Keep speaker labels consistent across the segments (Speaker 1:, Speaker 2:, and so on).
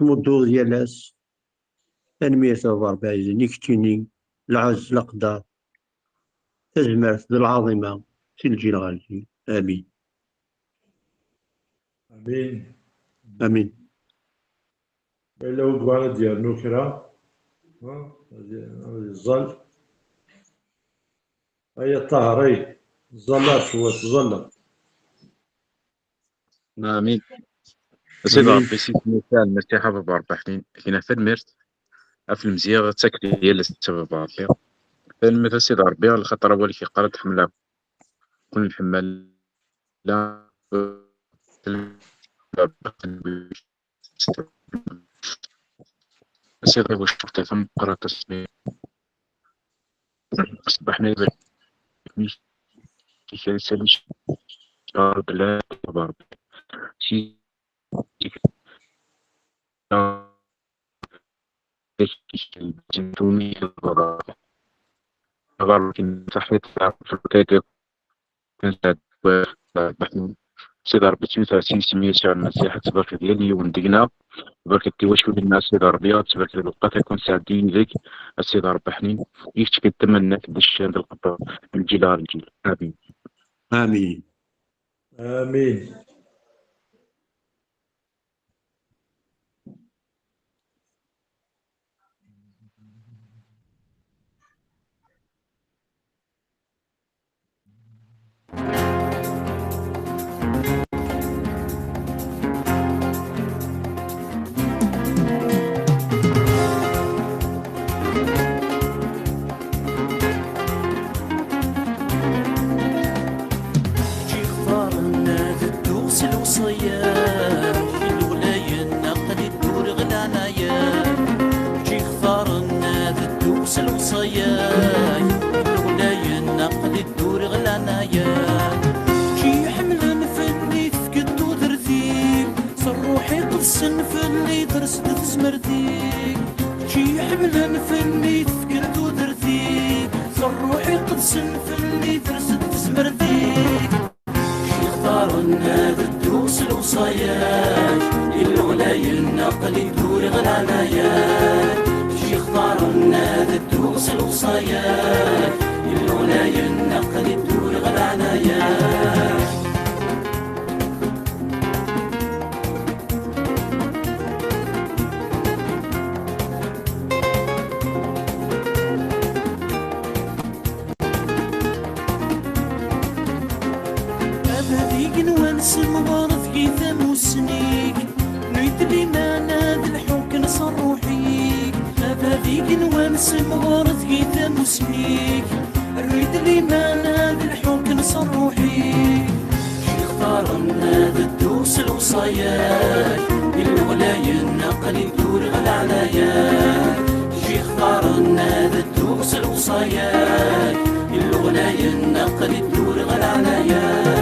Speaker 1: الموضوع ديال تنمية الربع نيكتيني العز الأقدار تجمعت العظيمة سلجي الغالي آمين.
Speaker 2: امين.
Speaker 1: آمين.
Speaker 2: الا وكبارة ديال نكرة هادي الظل هيا الطهري ظلات شوية ظلة.
Speaker 3: آمين. سيدي
Speaker 1: آمين.
Speaker 3: ربي سيدي مثال مرتاحة بابا ربي حنين كاينة في المرت في المزيغ تاكل هي اللي السبب ربي فالمثل سيدي ربي على خاطر هو اللي كيقرا تحملها كل الحمال لا سيدي واش شفت ثم قرا تسمية أصبحنا يباركني كي سالش شهر بلا بابا ربي شي جنتوني بابا ربي صحيت في الكتاب كانت بحث سيدي ربي 32 سمية شهر المسيح تبارك ديالي وندقنا تبارك دي واش ولي الناس سيدي ربي تبارك الوقت يكون سعدين ليك سيدي ربي حنين يفتك كنتمنى كدش عند القبر من جيل لجيل آمين.
Speaker 1: آمين.
Speaker 2: امين.
Speaker 4: جي اختارنا الدوس الوصيات الولاية النقل الدور غلانايا جي اختارنا الدوس الوصيات الولاية النقل الدور غلانايا جي حملن فني تفقدو درتيك صروحي قدسن فني درست تزمرتيك جي حملن فني تفقدو درتيك صروحي قدسن فني درست تزمرتيك اختارنا الدوس الوصايات الولاية النقل يدور غلانايات شي اختارنا الدوس الوصايات الولاية النقل يدور غلانايات المبارث كيثا موسنيك نريد لي ما ناد الحوك نصر روحيك أباديك نوانس المبارث كيثا موسنيك نريد لي ما ناد الحوك نصر روحيك شي اختارنا الدوس الوصايات الولاية النقل يدور غلعنايات شي اختارنا الدوس الوصايات الولاية النقل يدور غلعنايات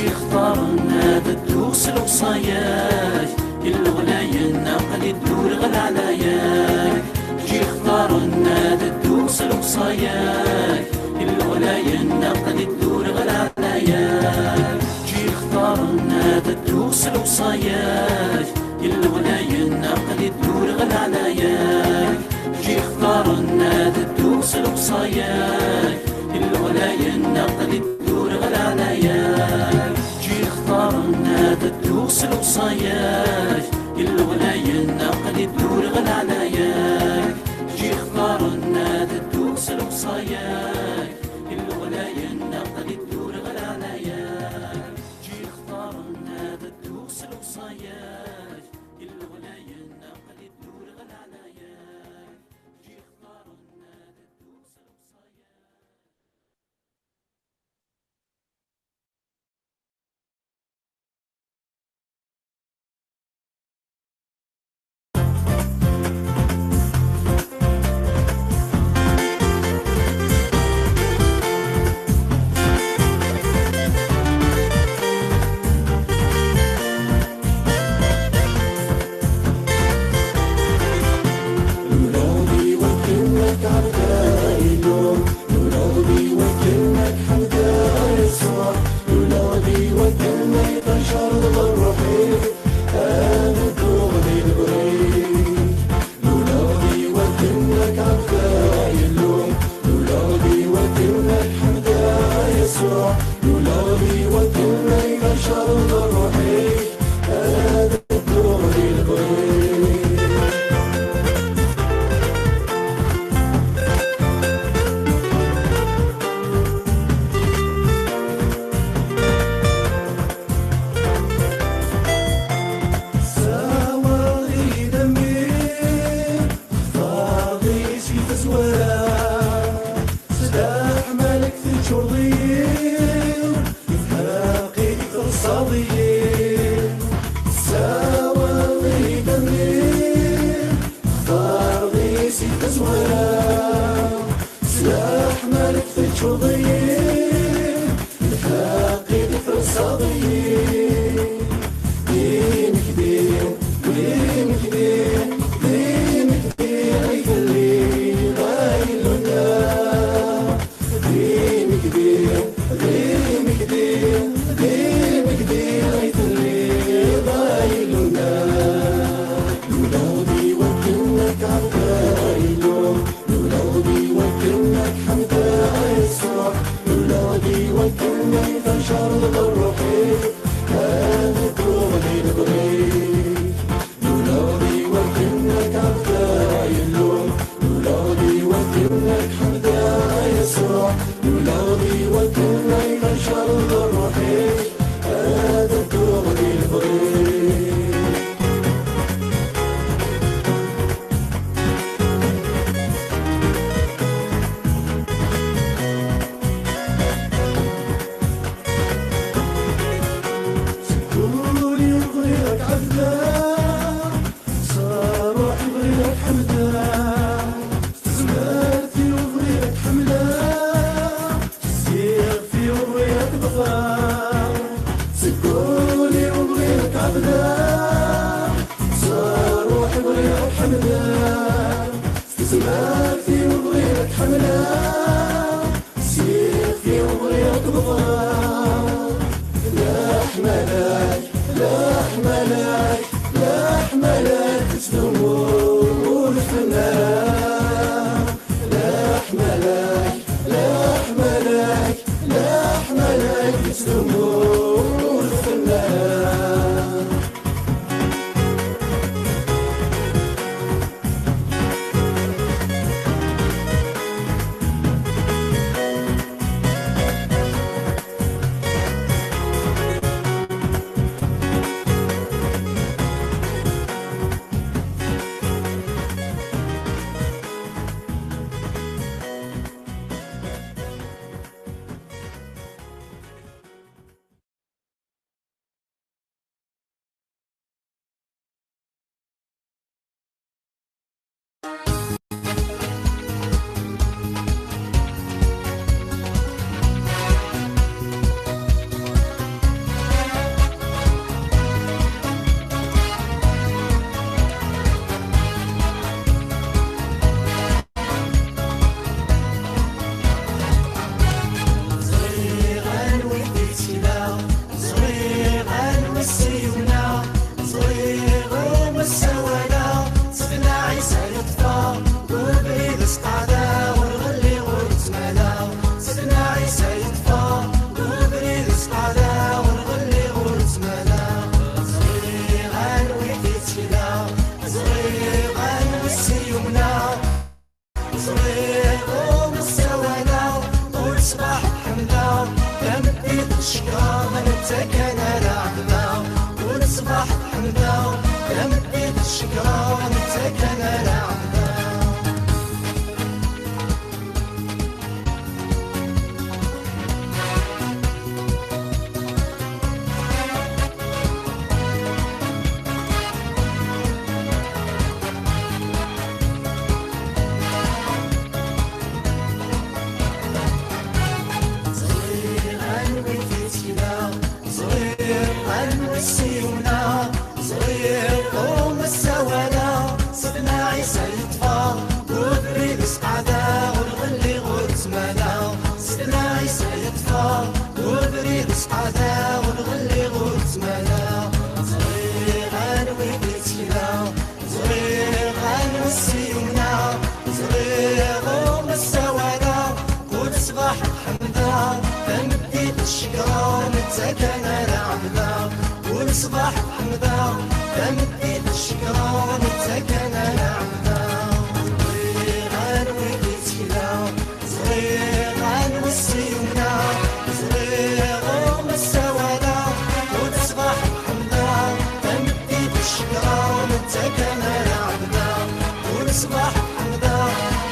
Speaker 4: اختارنا الدوس الوصايات الولاية النقل الدور غلعنايات جي اختارنا الدوس الوصايات الولاية النقل الدور غلعنايات جي اختارنا الدوس الوصايات الولاية النقل الدور غلعنايات جي اختارنا الدوس الوصايات الولاية النقل الدور غلعنايات اختارنا الدوس الوصايات الولاية النقل الدور غلعنايات جي اختارنا الدوس الوصايات الولاية النقل الدور غلعنايات جي اختارنا الدوس الوصايات الولاية النقل الدور غلعنايات جي اختارنا الدوس الوصايات ضير يتلاقي الصديق سوا ضي دمير اختار ضي سيد زوار سلاح مالك فتش ضير يتلاقي الصديق دين كبير دين كبير دين كبير يخلي غايل النار دين كبير دين كبير دين كبير يخلي غايل النار لولودي وكلك عالغايلو لولودي وكلك حمدا يسوع لولودي وكلك فشر الروحي هذا كومي نبغيك لولودي وكلك عالغايلو لولودي وكلك حمدا يسوع لولودي وكلك فشر الروحي هذا كومي نبغيك قولي يبغيك عبدا صار روح يبغيك حمدا زمرتي يبغيك حمدا سيغفي يبغيك بغار قولي يبغيك عبدا صار روح يبغيك حمدا زمرتي يبغيك حمدا سيغفي يبغيك بغار لا حملك لا حملك لا حملك تسلموا الفنان لا حملك لا حملك لا حملك تسلموا الفنان
Speaker 5: صباح حمدا تمديد الشكران تكن العمدا صغير عن ويديت كلا صغير عن والسيونا صغير غوم السوادا وتصبح حمدا تمديد الشكران تكن العمدا وتصبح حمدا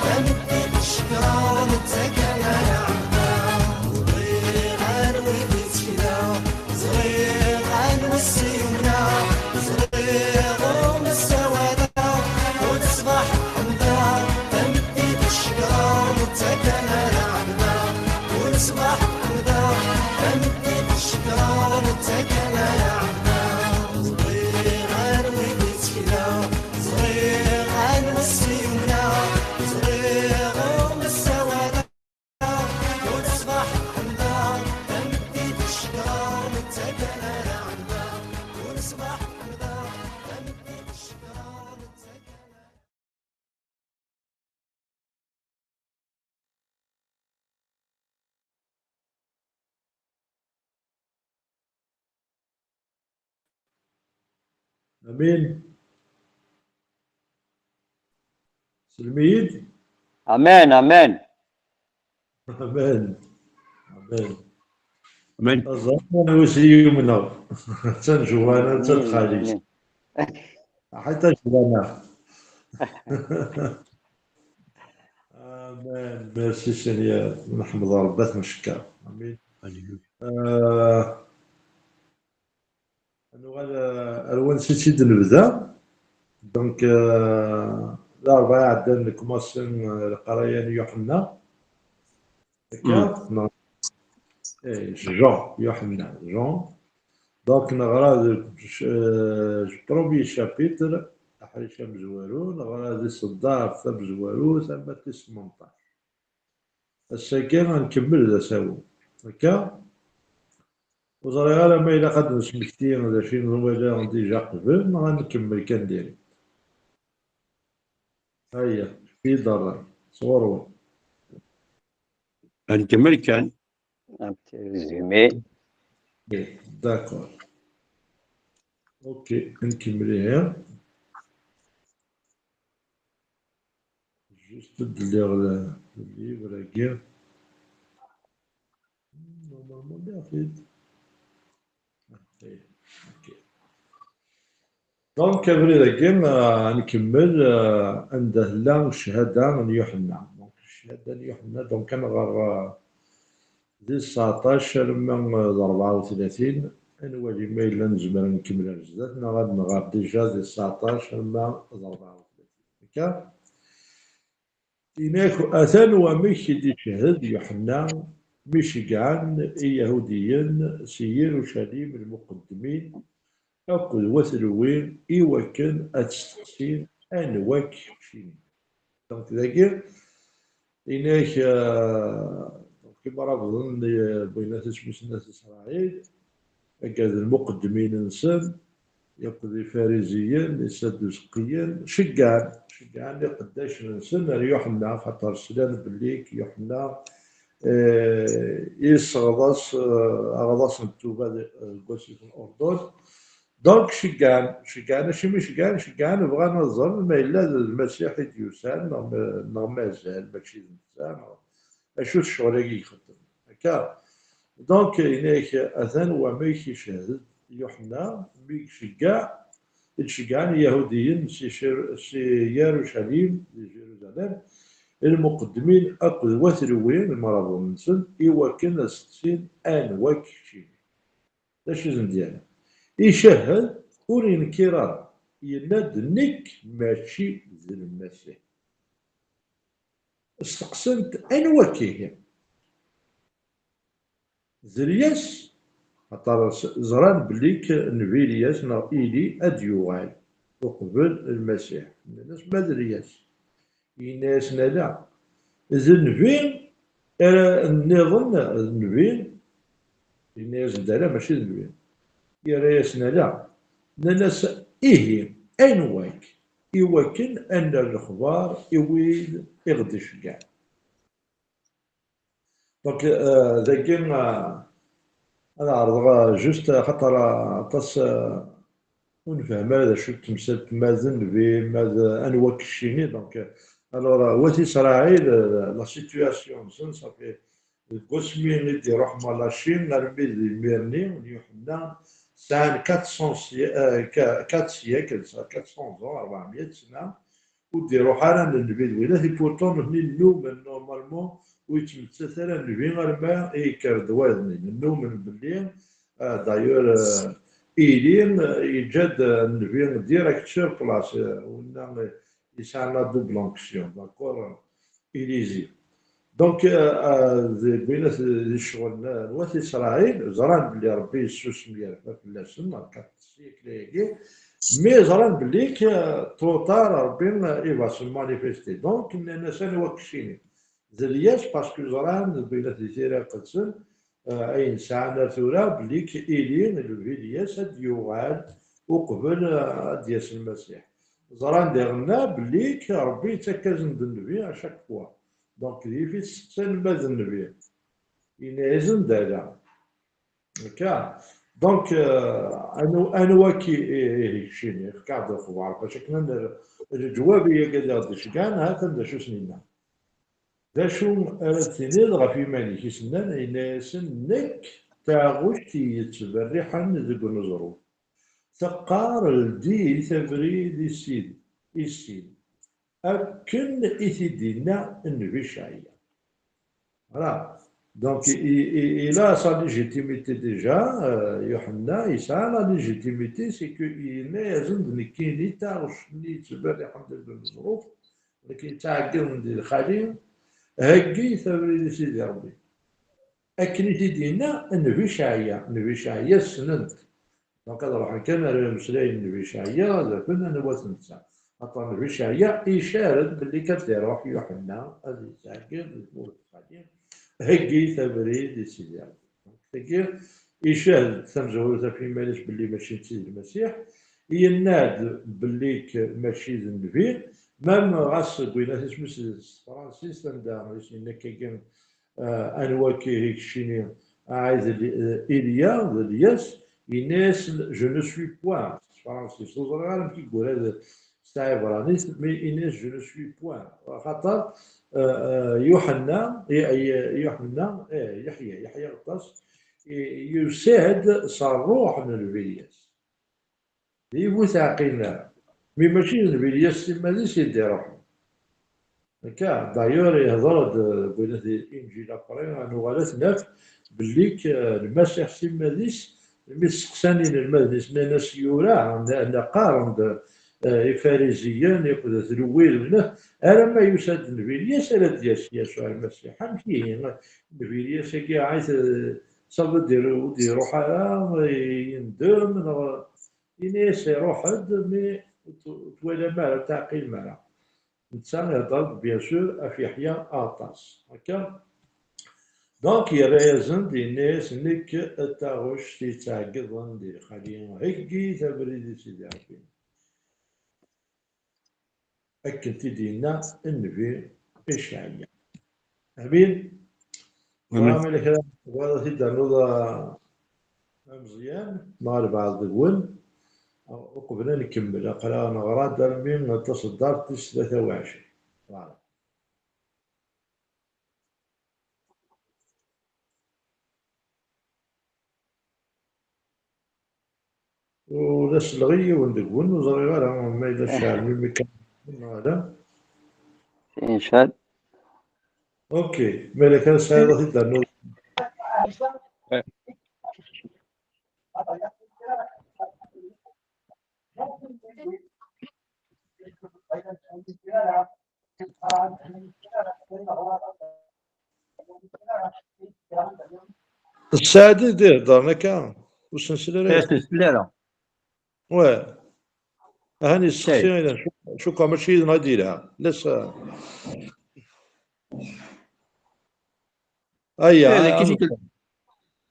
Speaker 5: تمديد الشكران تكن العمدا تمديد الشكران تكنا نعمنا صغير عن ويدي تكلا صغير عن وسيمنا صغير ومساوانا ونصبح حمدا تمديد الشكران تكنا نعمنا ونصبح حمدا تمديد الشكران تكنا.
Speaker 2: امين. سلميد.
Speaker 6: امان امان.
Speaker 2: امان امان.
Speaker 1: من
Speaker 2: الزمان وسيمنا تنجوانا تنخاليس حتى جوانا. امان. ميرسي سينيور، نحمد ربي نشكر. امين. انا غادا الوان نسيت نبدا دونك الاربعاء عندنا كوماسيون القرايه يوحنا هكا. ايه جون يوحنا جون. دونك نغرا بروميي شابيتر حريشة مزوارو نغرا دي صدار ثا مزوارو ثم تي 18 الساكن غنكمل ذا ساو هكا. وزري غير ما إلا قد نسمكتي ولا شي نوالي ديجا قبل غنكمل كان ديري. هيا في دار صورو
Speaker 1: نكمل كان
Speaker 6: Un petit résumé.
Speaker 2: داكور. اوكي نكمل هنا جوست ندير الليفر هكا نورمالمون بيان فيت. اوكي دونك ابري هكا نكمل عنده لا الشهاده من يوحنا. دونك الشهاده من يوحنا دونك انا غير دي 19 من 34 نولي ما إلا نزمر نكمل بزاف غادي نغار ديجا دي 19 من 34 هكا. هناك أثان ومشي دي شهد يوحنا مشيقان يهوديين سي يروشليم المقدمين أكل وثلوين إيوكن أتستقسين أنواك شيني. دونك ذاكر هناك كيما راه ظن بينات سميت الناس إسرائيل هكذا المقدمين نسن يقضي الفارزيين السدوسقيين شقان قداش نسن يوحنا خاطر سلان بليك يوحنا يصغضاس أغضاس نتوبة قوسي في الأردن. دونك شقان ماشي شقان بغا نظن ما إلا المسيح ديوسان مازال ماشي إنسان أشوف الشغل يخدم هكا. دونك هناك أذان وميكي شهد يوحنا ميك شقان يهوديين سي يروشليم جيروزاليم المقدمين أقل وثلوين المرض نسل إيوكن 60 أنواك شيني. داش ديالنا يشهد ورين كيران يناد نك ماشي زي المسيح. استقسمت أنواكيه زرياس خاطر زران بليك نبي لياس نا إيلي أديوغال وقبل المسيح الناس ما درياس يناس لا زنفين النظام النبين يناس دالا ماشي النبين يرياسنا لا ناس إيه أنواك يوكن أن الأخبار يويل يغدش كاع. دونك ذاك أنا عرض جوست خاطر عطاس ونفهم هذا شو تمثلت مازن في ماذا أنواك الشيني. دونك الوغ واتي إسرائيل لا سيتوياسيون سن صافي القسمين اللي يروح مع لاشين نرمي الميرني ونيوحنا سان 400 سيكل 400 سنة وديرو حالا للنبي الولاثي بورتون هني النوم نورمالمون ويتمثل النبي غير ما يكرد وزني النوم بالليل. دايور إيلين يجد النبي ديريكت سور بلاص ونا يسعنا دوبلونكسيون داكور إليزي. دونك بين الشغل وقت اسرائيل زران بلي ربي يسوس مليار فلاسن كانت السيكل مي زران بلي توتار ربي ايفا سو مانيفيستي دونك الناس انا وكشيني زلياش باسكو زران بين تيرا قدسن اي ساعه ثورة بلي كايلين الفيدياس هاد يوغال وقبل دياس المسيح زران ديرنا بلي ربي تكازن بالنبي اشاك فوا دونك في السن باز النبي ينازل دالا هكا دونك انا واكي هيكشيني قاعد اخبار باش كنا الجواب هي قاعد شكان هذا شو سنينا دا شو ارتيني غا في مالك يسنان يناس نك تاغوشتي يتبرحن ذك نزرو تقار الدي ثبري دي سيد السيد أكن إثدينا النبي شاية voilà donc il a sa légitimité déjà يوحنا يسعى la légitimité c'est que il لازم كاين تعرف اللي تبرع الحمد لله بالظروف ولكن تعقل من الخليل هكي ثبري سيدي ربي أكن إثدينا النبي شاية سننت دونك هذا راح كان مسلاي النبي شاية هذا كنا نبغى ننسى أطلع النبي شاية إشارة باللي كتروح يوحنا هذه تعقل الأمور القديم هكي تبريد سيدي هكي يشاهد تمزوزة في مالش باللي ماشي سيد المسيح يناد باللي ماشي النبي مام غاس قوينا اسمه فرانسيس تندام كاين انواكي هيك شيني عايز إليا الياس الناس جو نو سوي بوان فرانسيس وزرغال كيقول هذا ستاع فرانسيس مي الناس جو نو سوي بوان خاطر يوحنا يحيى غطاس يساعد صاروح من الفيلياس يبوث عقيلنا مي ماشي الفيلياس مازال سيدي روحو هكا دايور يهضر قلنا الانجيل ابري نغالات ناف باللي المسيح سيماديس مسقسانين المدنس ناس يورا نقارن الفارسيين ياخذ الويل منه انا ما يساد النبيلياس على دياس يسوع المسيح حمشي النبيلياس كي عايز صاب ديرو روحها يندم يناس يروح مي تولا مال تعقيل مال نتسان يهضر بيان سور في يحيى اطاس هكا دونك يرازن دي الناس نك تاغوش تيتعقضن دي خليهم هكي تبريد سيدي ربي أكن تدينا النبي إشعيا أمين وعمل كلام وهذا تبدا نوضا مزيان نهار بعض الون وقبلنا نكمل أقرأ نغراد درمين تصدر 23 فوالا وناس الغي وندقون وزري غير ما إلا شعر من مكان هذا
Speaker 6: إنشاد
Speaker 2: اوكي ملك السيارة تدنو السعادة دير دارنا كان وش نسلري
Speaker 1: سلسلة
Speaker 2: واه هاني السخسيين شو كان ماشي ناديرها لسه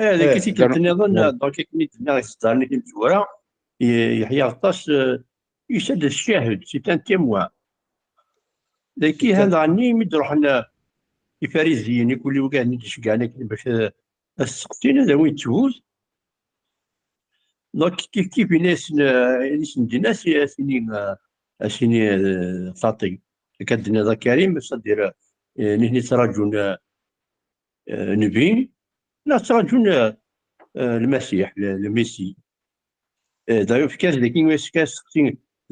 Speaker 1: هذا كيفي كتنظن دونك كي تنا ستارني في الجوره يحيى غطاس يسد الشاهد سي ان تيموان لكن هذا عني مدروح الفارسيين يقول لي كاع ندش كاع باش السقطين هذا وين تفوز دونك كيف ناس ناس سنين خاطي كدنا ذا كريم صدير نحن تراجون نبي لا تراجون المسيح الميسي دايوف كاس لكن كاس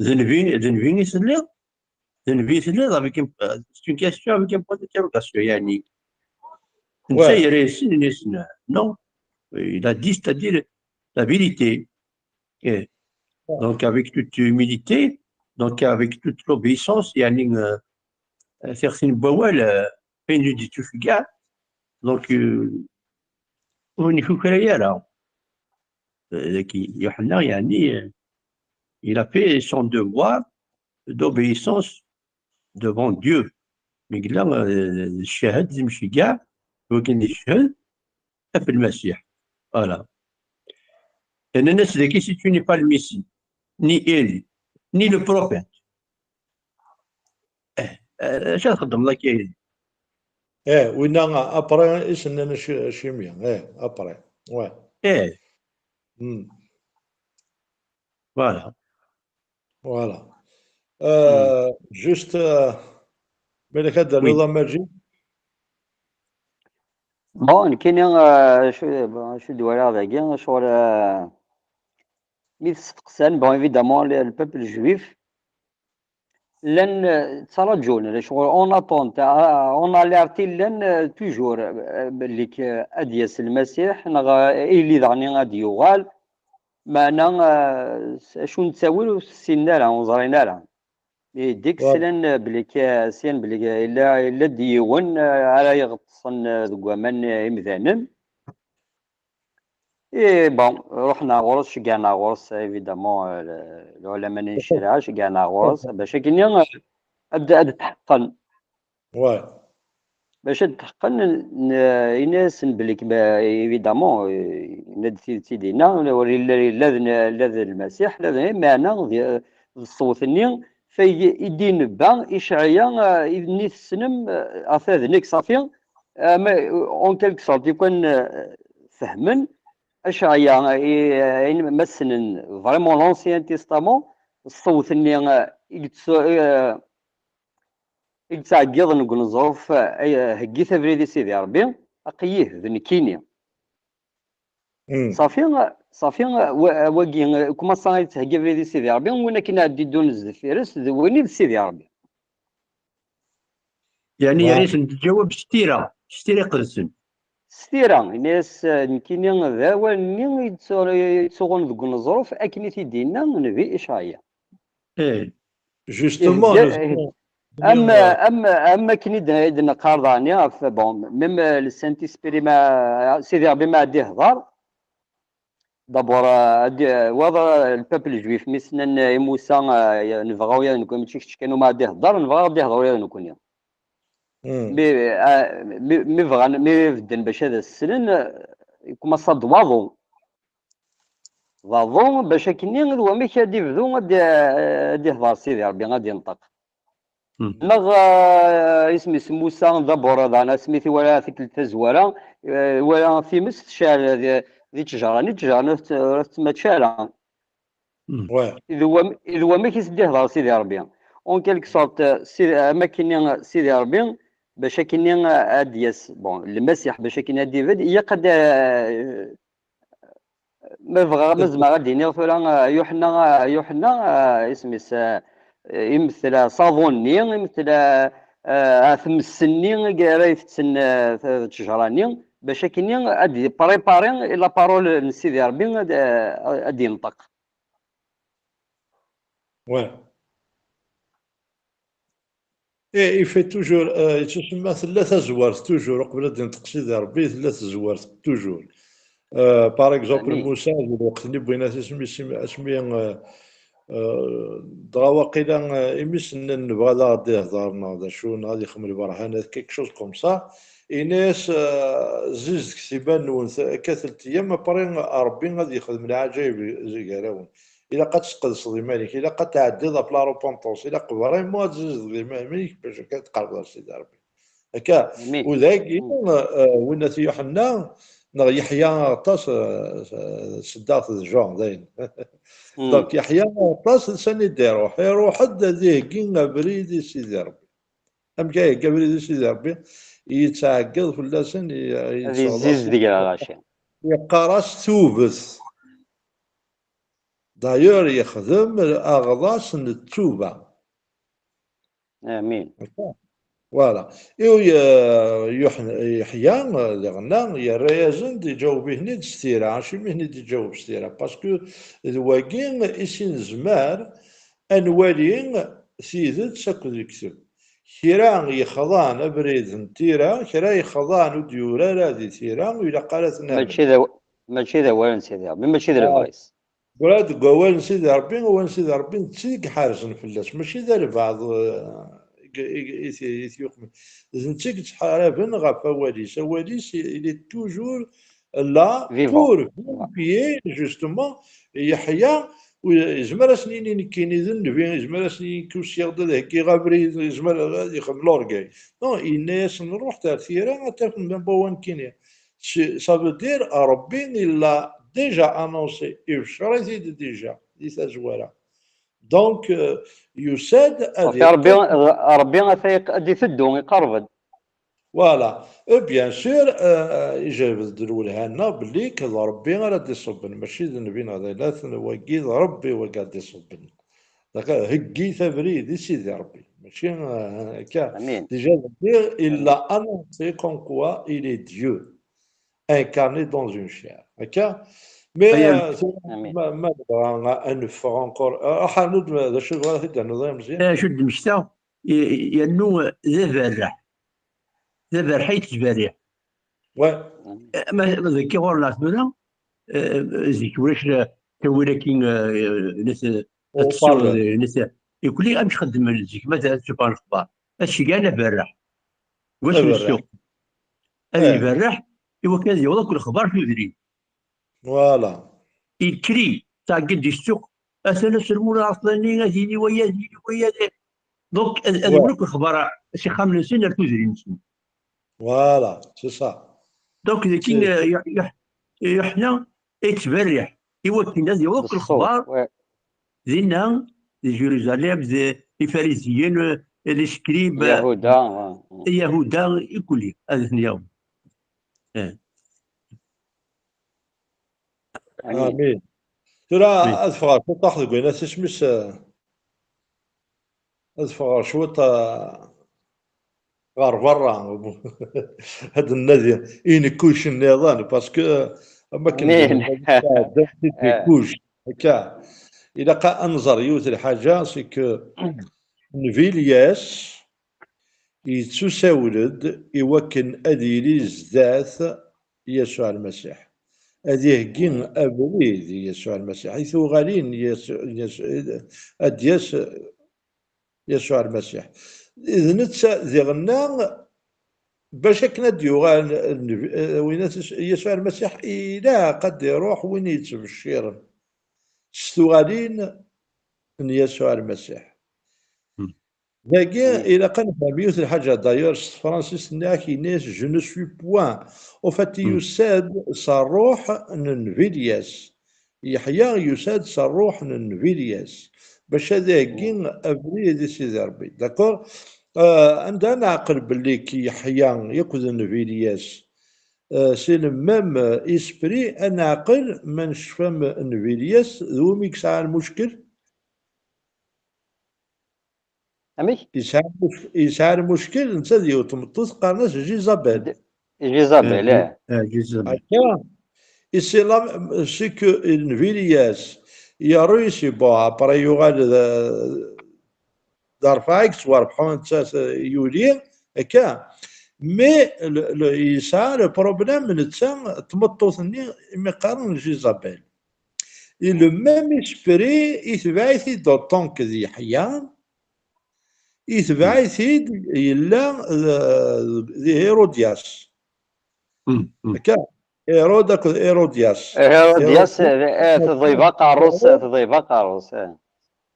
Speaker 1: ذنبين يسلي ذنبي يسلي افيك سي اون كاستيون افيك ان بوان دانتيروغاسيون يعني نسير سن نو il a dit c'est-à-dire la vérité et donc avec toute humilité donc avec toute l'obéissance يعني faire une bawal فين جديتو في كاع دونك وني كوكرا يالا ذاك يوحنا يعني il a fait son devoir d'obéissance devant Dieu مي قال له الشهاد يمشي كاع هو كان يشهد في المسيح فوالا لان الناس ذاك سي تو ني با الميسي ني إيلي ني لو بروفيت اش تخدم لك إيلي
Speaker 2: وين ابري اسننا شيميا ابري
Speaker 1: ايه
Speaker 2: مم.
Speaker 1: فوالا
Speaker 2: فوالا
Speaker 1: مم.
Speaker 2: جوست بالك هذا
Speaker 1: وي
Speaker 2: النظام ماجي
Speaker 6: بون كاين شو دوالة ذاكي شغل مي تستقسان بون ايفيدامون البوبل الجويف لن تراجعون شغل اون اتونت اون اليرتي لن توجور بليك ادياس المسيح اللي ضعني غادي يوغال معنا شو نتساول سينا لا وزرينا لا ديك سلان بليك سين بليك الا ديون على يغطسن ذو من يمذانن اي بون رحنا غورس شقعنا غورس ايفيدامون العلماء نشريها شقعنا غورس باش كني ابدا اتحقن باش اتحقن الناس بليك ايفيدامون ند سيدينا ولا لاذ المسيح لاذ معنا الصوت في يدين با اشعيا نيت السنم افاذ نيك صافي اون كيلك سورت يكون فهمن اشعيا مثلا فريمون لونسيان تيستامون الصوت يتعقيض نقول نظروف هكيت افريدي سيدي ربي اقيه ذن كيني صافي واقي كما صاي تهكي افريدي سيدي ربي وين كنا عدي دون الزفيرس وين سيدي ربي
Speaker 1: يعني ريت نتجاوب ستيرة قدسن
Speaker 6: ستيرا الناس نكيني ذا وني يتسوغون ذوك الظروف اكني تيدينا نبي اشعيا
Speaker 1: ايه
Speaker 2: جوستومون
Speaker 6: اما كني دنا قارضانيا بون ميم السانتي سبيري ما سيدي ربي ما عندي هضر دابور وضع البابل الجويف مثلا موسى نبغاو نكون ماشي كانوا ما عندي هضر نبغاو عندي هضر ويا نكون مي بغا مي بدن باش هذا السنن كما صاد واضو باش كني هو مي كادي بدو غادي هضر سيدي ربي غادي ينطق نغ اسمي موسى دابور هذا سميتي ولا في ثلاث زواره ولا في مس شال ذي تجارة ما تشالها إذا هو ما كيسدي هضر سيدي ربي اون كيلك سورت ما كاين سيدي ربي باش كاين ادياس بون المسيح باش كاين ديفيد هي قد ما بغا مزما غادي نغفر يوحنا اسمي يمثل صابوني يمثل ثم السني رايف تسن تجراني باش كاين ادي بريباري لا بارول نسيدي ربي ادي ينطق
Speaker 2: اي في توجور تسمى ثلاثه زوارت توجور قبل أن ينطق سيدي ربي ثلاثه زوارت توجور باغ اكزومبل موسى الوقت اللي بغينا اسمي دغا واقيلا إميس نبغى لا غادي يهضرنا دا شو غادي يخمم البرهانات كيك شوز كوم سا إناس زيز كتيبان نون كثلت أيام برين ربي غادي يخدم العجايب زي قراون إلا قد تقدس ذي مالك إلا قد تعدي لا بلا روبونطونس إلا فريمون تزيز ذي مالك باش كتقرب سيدي ربي هكا وذاك وين يوحنا يحيى طاس صداق الجون داين دونك يحيى طاس لسان يروح حد ذيه كينا بريدي سيدي ربي ام كاي بريدي سيدي ربي يتعقد في اللسان
Speaker 6: يزيز ديال راشي
Speaker 2: يقراس توبث دايور يخدم اغلاص التوبه
Speaker 6: امين
Speaker 2: فوالا يحيى اللي غنى يا ريازن دي جاوب هني ستيرا عاشي مهني دي جاوب ستيرا باسكو الواقين اسين زمار انوالين سيدت ساكو الكتب كرا يخضان أبريد نتيرا كرا يخضان وديورا دي تيرا وإلا قالت نعمل
Speaker 6: ماشي ذا وين سيدي ربي، ماشي ذا الفايس.
Speaker 2: ولاد قوان سيدي ربي وين سيدي ربي تسيق حارسن فلاس ماشي ذا البعض يثيقمن زنتيك تحاربن غف أواليس أواليس إلي توجور لا بور فيي جوستومون يحيى ويزمر سنين كاين ذنب يزمر سنين كوس يغدا كي غابري يزمر يخدم لوركاي نو الناس نروح تاع ثيرا تاكل من بوان كينيا ça veut dire ربي إلا déjà annoncé يشريتي ديجا دي تزوارا دونك يساد
Speaker 6: ربي غثيق دي ثدو يقرب
Speaker 2: فوالا بيان سور إجابة الأولى لنا بلي كذا ربي غادي يصبن ماشي ذنبي غادي لا وكيد ربي وقاد يصبن هكي تبريد سيدي ربي ماشي كا ديجا إلا annoncé comme quoi il est Dieu incarné dans une chair هكا مي ما نبغى نفر انكور حنود هذا شو بغا تدنا مزيان
Speaker 1: شد مشتا ينو ذا برحيت جباريح ما ذكي غور لا تبدا زيك واش تولكين ناس ناس يقول لي امشي خدم زيك مثلا تشوف الاخبار هادشي كاع انا برح واش السوق هذه برح ايوا كان يوضك الاخبار في ذري
Speaker 2: فوالا
Speaker 1: يكري تاع قد السوق انا سلمونا عطلاني هذيني ويا دونك هذا ملك الاخبار شي خامل سنه تدري نسمي
Speaker 2: فوالا سي صا
Speaker 1: دونك كي يحنا يتبرح يوكل هذا يوكل الاخبار زينا جيروزاليم الفارسيين الاسكريب يهودا يقول لي هذا اليوم
Speaker 2: امين ترى اذفر تاخذ قلنا تسمس اذفر شوط غار برا هذا النادي كوش النظام باسكو ما كاين كوش هكا اذا قا انظر يوث الحاجه سي كو نفيلياس يتساولد يوكن اديلي زداث يسوع المسيح هذه كين أبريد يسوع المسيح حيث غالين يسوع المسيح إذا نتسا ذغنا باش كنا ديوغان وين يسوع المسيح إلا قد يروح وين يتبشر ستوغالين يسوع المسيح لكن إلا كان فهميوث الحاجة دايور فرانسيس ناكي ناس جو نو سوي بوان او فات يساد صاروح ننفيلياس يحيى يساد صاروح ننفيلياس باش هذا كين ابريد سيدي ربي داكور عندنا نعقل باللي كي يحيى ياخذ نفيلياس سي لو ميم اسبري انا عقل ما نشفهم نفيلياس ذو ميكسا المشكل يسعى مشكل انت ديال تمطوط قرناس جيزابيل جيزابيل سي لا سي كو نفيلياس يا رويسي بو ابري يغال دار فايكس وربحو انت يولي هكا مي يسعى لو بروبليم من تسا تمطوطني مقارن جيزابيل لو ميم اسبري يتبعثي دو طونك ذي حيان يتبعث يلا ذي هيرودياس هكا هيرودياس
Speaker 6: تضيبا قاروس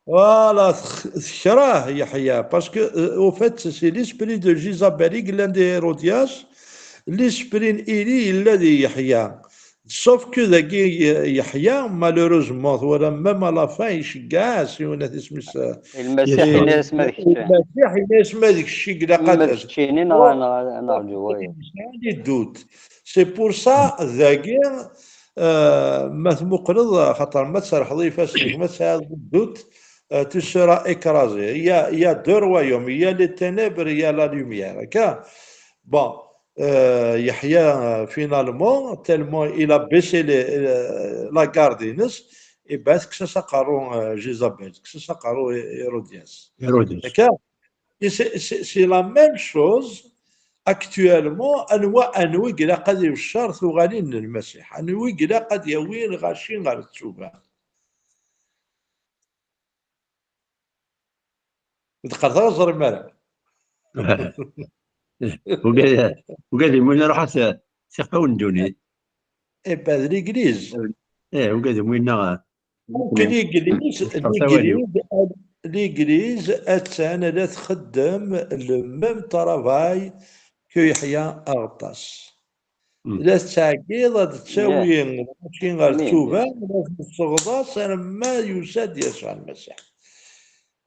Speaker 2: فوالا ذكراه يحيى باسكو او فات سي ليسبري دو جيزابيل قلان دي هيرودياس ليسبرين إلي الذي يحيى سوف كو ذاكي يحيى مالوروزمون ولا ميم لا فان يشكاع سيونا تسمس
Speaker 6: المسيح يناس ما
Speaker 2: ديك الشيء كدا قادر
Speaker 6: نرجو
Speaker 2: يدوت سي بور سا ذاكي ما مقرض خاطر ما تسرح ضيفاسك ما تساعد الدوت تسرى اكرازي يا دو رويوم يا لي تينيبر يا لا لوميير هكا بون يحيى فينالمون تالمون الى بيسي لا كاردينس يبعث كسا قارو جيزابيل كسا قارو هيرودياس هكا c'est la même chose actuellement. أنوي قلا قد يبشر ثغالين المسيح، أنوي قلا قد يوين غاشين غير التوبة. تقدر تزري مالا
Speaker 1: وقال وين راح سيقون دوني.
Speaker 2: إيه بعد الإنجليز.
Speaker 1: وقال وين
Speaker 2: الإنجليز أتانا لا تخدم الميم ترافاي كي يحيى أغطاس. لا تعقيد تساوي ماشي غير توبة لا تصغضاس أنا ما يساد يسوع المسيح.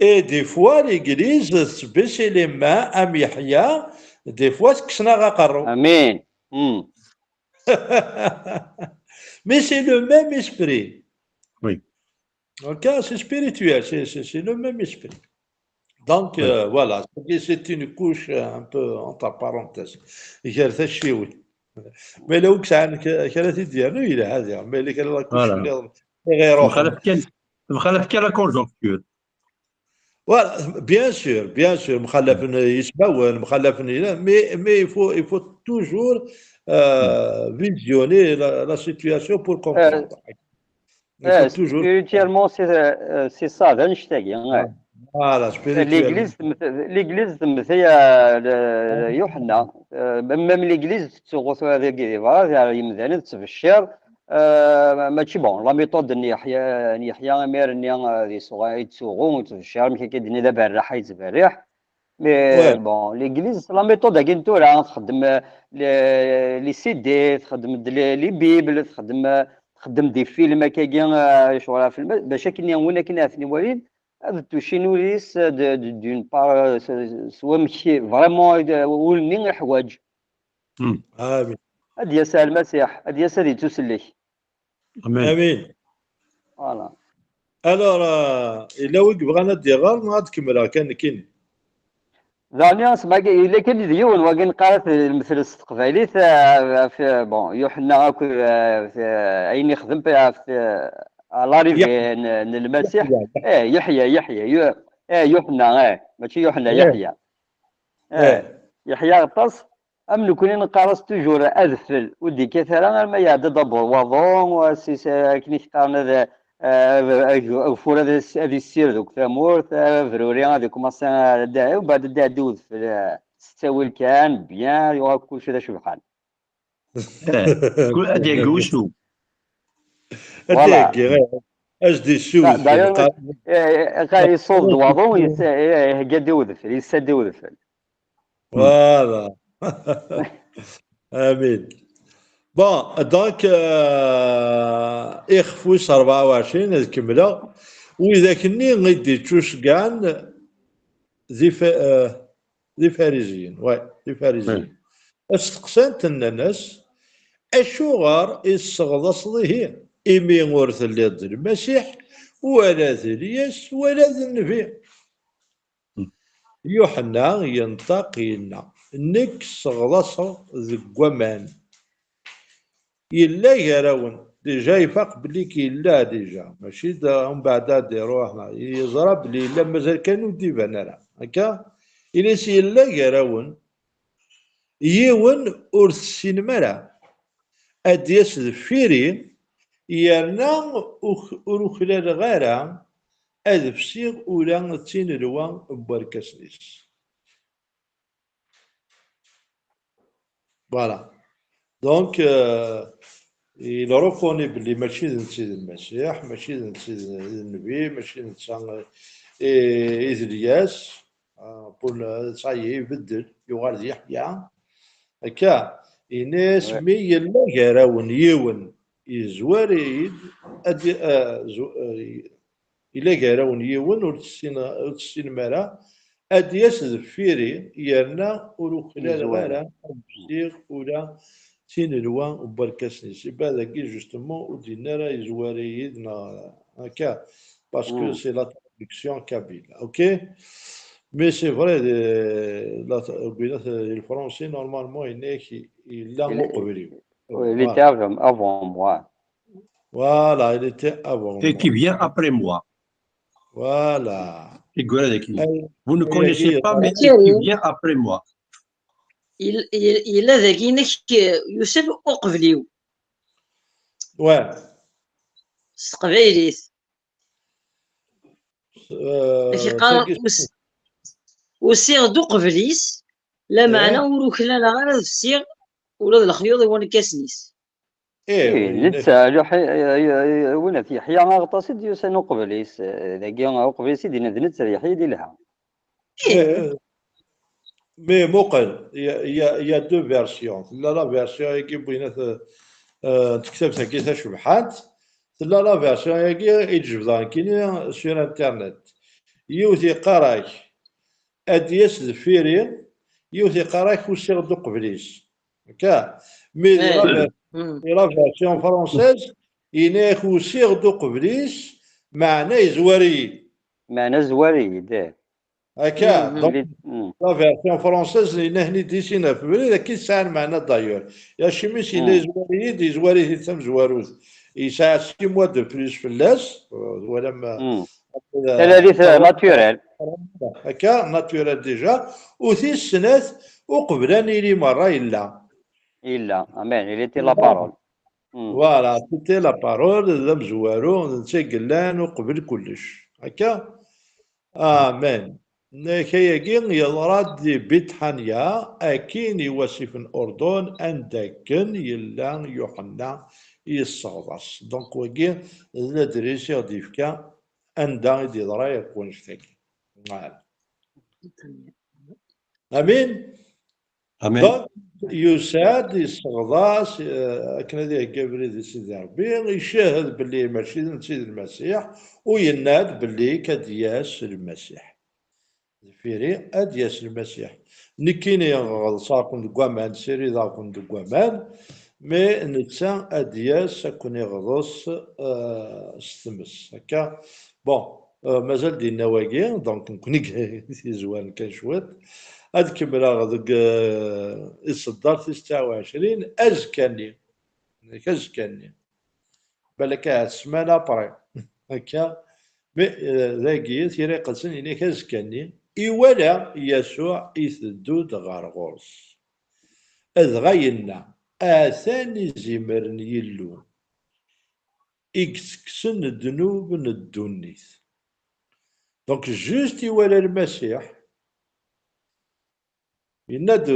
Speaker 2: اي دي فوا ليغليز سبيسيليمون ام يحيى دي فوا تكسنا غاقرو.
Speaker 6: امين.
Speaker 2: Mais c'est le même esprit.
Speaker 1: Oui.
Speaker 2: Ok, c'est spirituel, c'est le même esprit. Donc,
Speaker 1: Oui.
Speaker 2: voilà, c'est une couche un peu entre parenthèses. Mais لو كانت ديالو الى هذه mais اللي كان لا كوش اللي غير
Speaker 1: مخالف كان لا كونجونكتور.
Speaker 2: Voilà, bien sûr, مخلف يسبون مخلف mais il faut toujours visionner la situation pour comprendre. Il faut toujours.
Speaker 6: Spirituellement, c'est ça, d'Einstein.
Speaker 2: Voilà, spirituellement.
Speaker 6: L'église مثل يوحنا même l'église تغوث هذيك يعني مثلا تفشر ماشي بون لا ميثود يحيى مير ني يتسوغو تفشر ماشي كيدني دابا الراح يتبرح مي بون l'église لا ميثود كنتو راه تخدم لي سي دي تخدم لي بيبل تخدم دي فيلم كاين شغل باش كاين وين كاين عرفتني وليد تشينوليس دون بار سوا ماشي فريمون ولني الحوايج.
Speaker 2: امين.
Speaker 6: هادي يسال المسيح هادي يسال تسلك.
Speaker 2: امين.
Speaker 6: فوالا.
Speaker 2: الوغ الا وك بغانا ديغال ما تكملها كاين.
Speaker 6: ذاني اسمع الا كان ديون وكان قالت المثل الاستقبالي في بون يوحنا في عيني خدم في لاريفي المسيح يحيى يوحنا ماشي يوحنا يحيى يحيى غطاس ام نكون نقارس توجور اذفل ودي كثر ما يعد دبر وضون وسيس كني قارنا فور هذه السير دوك ثمور فروري هذيك كوماسا داعي وبعد داع دوز في تستوي كان بيان يوا كلشي هذا شبحان.
Speaker 1: كل هذيك وشو
Speaker 2: هذيك اش دي شوز
Speaker 6: غير يصوب دوضو يقد يوذفل يسد يوذفل.
Speaker 2: فوالا. امين. بون دونك اخفوش 24 نكملوا واذا كني غيدي تشوش كان ذي فارزيين ذي فارزيين استقسمت الناس اشوغر الصغضص ذي إمي ورث اللي المسيح ولا ذريس ولا النبي. يوحنا ينتقينا نك صغلص ذكومان إلا يراون ديجا يفاق بلي كيلا ديجا ماشي من بعد يروحنا يزرى بلي لا مازال كانوا ديبان راه هكا إلا إلا يراون يون ورث السينما راه أديس ذفيري يانا أخلال غيرها أذفسيغ أولا تين الوان باركاسنيس. فوالا دونك il reconnaît بلي ماشي ذن سيد المسيح ماشي ذن سيد النبي ماشي ذن إزلياس بول صايي يبدل يغال يحيى هكا إناس مي يلا يراون يون يزواريد إلا يراون يون ورتسين مرا أدي يسد فيري يرنا ولو خلال غيرها بسيغ ولا تين الوان وبركاسني سي با ذاكي جوستومون ودينا راه يزواريد هكا باسكو سي لا تراديكسيون كابيل اوكي مي سي فري الفرونسي نورمالمون إناكي إلا مقبلي.
Speaker 6: Il était avant moi.
Speaker 2: Voilà, il était avant moi.
Speaker 1: Et qui vient après moi.
Speaker 2: Voilà.
Speaker 1: Figure avec lui.
Speaker 2: أي-
Speaker 1: Vous ne
Speaker 2: أي
Speaker 1: connaissez
Speaker 2: هي-
Speaker 1: pas, mais qui
Speaker 7: كريم
Speaker 1: vient après moi.
Speaker 7: إلا ذاك يوسف أقبليو
Speaker 2: واه
Speaker 7: تقبايليت كي قال
Speaker 2: تاكي
Speaker 7: وسيغ دو قبليس لا معنى
Speaker 2: ايه
Speaker 7: وروك لا غير السيغ ولا الخيوط وانا كاسنيس
Speaker 2: ايه
Speaker 6: إيه
Speaker 2: وين
Speaker 6: نتسالو وين في حيا غطاسد يوسن قبليس ذاكي قبليس دينا نتسال يحيى دي لها
Speaker 2: ايه مي موقل يا دو فيرسيون لا فيرسيون كي بغينا تكتب تاكي شبحات لا فيرسيون كي يجبدان كاين سور انترنت يوثي قراك اديس دفيري يوثي قراك وسيغ دو قبليس هكا مي لا فيرسيون فرونسيز يناك وسيغ دو قبليس معناه زواري
Speaker 6: معنى زواري ده
Speaker 2: هكا دونك
Speaker 6: اللي
Speaker 2: لا فيرسيون فرونسيز اللي هني ديسينا في بالي كي ساعة معنى دايور يا شميس إلا زواري دي زواري ثم زواروث يساعد 6 موا دو بليس في اللاس ولا ما
Speaker 6: ثلاث ناتورال
Speaker 2: هكا ناتورال ديجا وثي السنات وقبلاني لي مرة إلا
Speaker 6: الا امان اللي تي لا بارول
Speaker 2: فوالا تيتي لا بارول ذم زوارو نتسجلان وقبل كلش هكا آمين كيجين يضرد بيت حنيا أكين يوسف الأردن أندكن يلان يوحنا يصغص دونك وجين ندريس يضيفك أندا يدرا يكون شتاكي أمين
Speaker 1: Amen.
Speaker 2: دونك يساد يصغص كنا دي قبل دي سيدي ربي يشاهد باللي ماشي سيد المسيح ويناد باللي كدياس المسيح فيري ادياس المسيح نكيني غلصاكم دقوامان سيري ذاكم دقوامان مي نتسان ادياس كوني غلص ستمس هكا بون مازال دي النواقي دونك نكوني زوان كان شوات هاد كملا غدك الصدار 29 ازكاني كازكاني بالك السمانه بري هكا مي ذاكي تيري قدسن إني كازكاني إيوالا يسوع إثدود غارغورس أذ غاينا آثاني زمرن يلو إكسكسن الذنوب ندونيث دونك جوست إيوالا المسيح يناد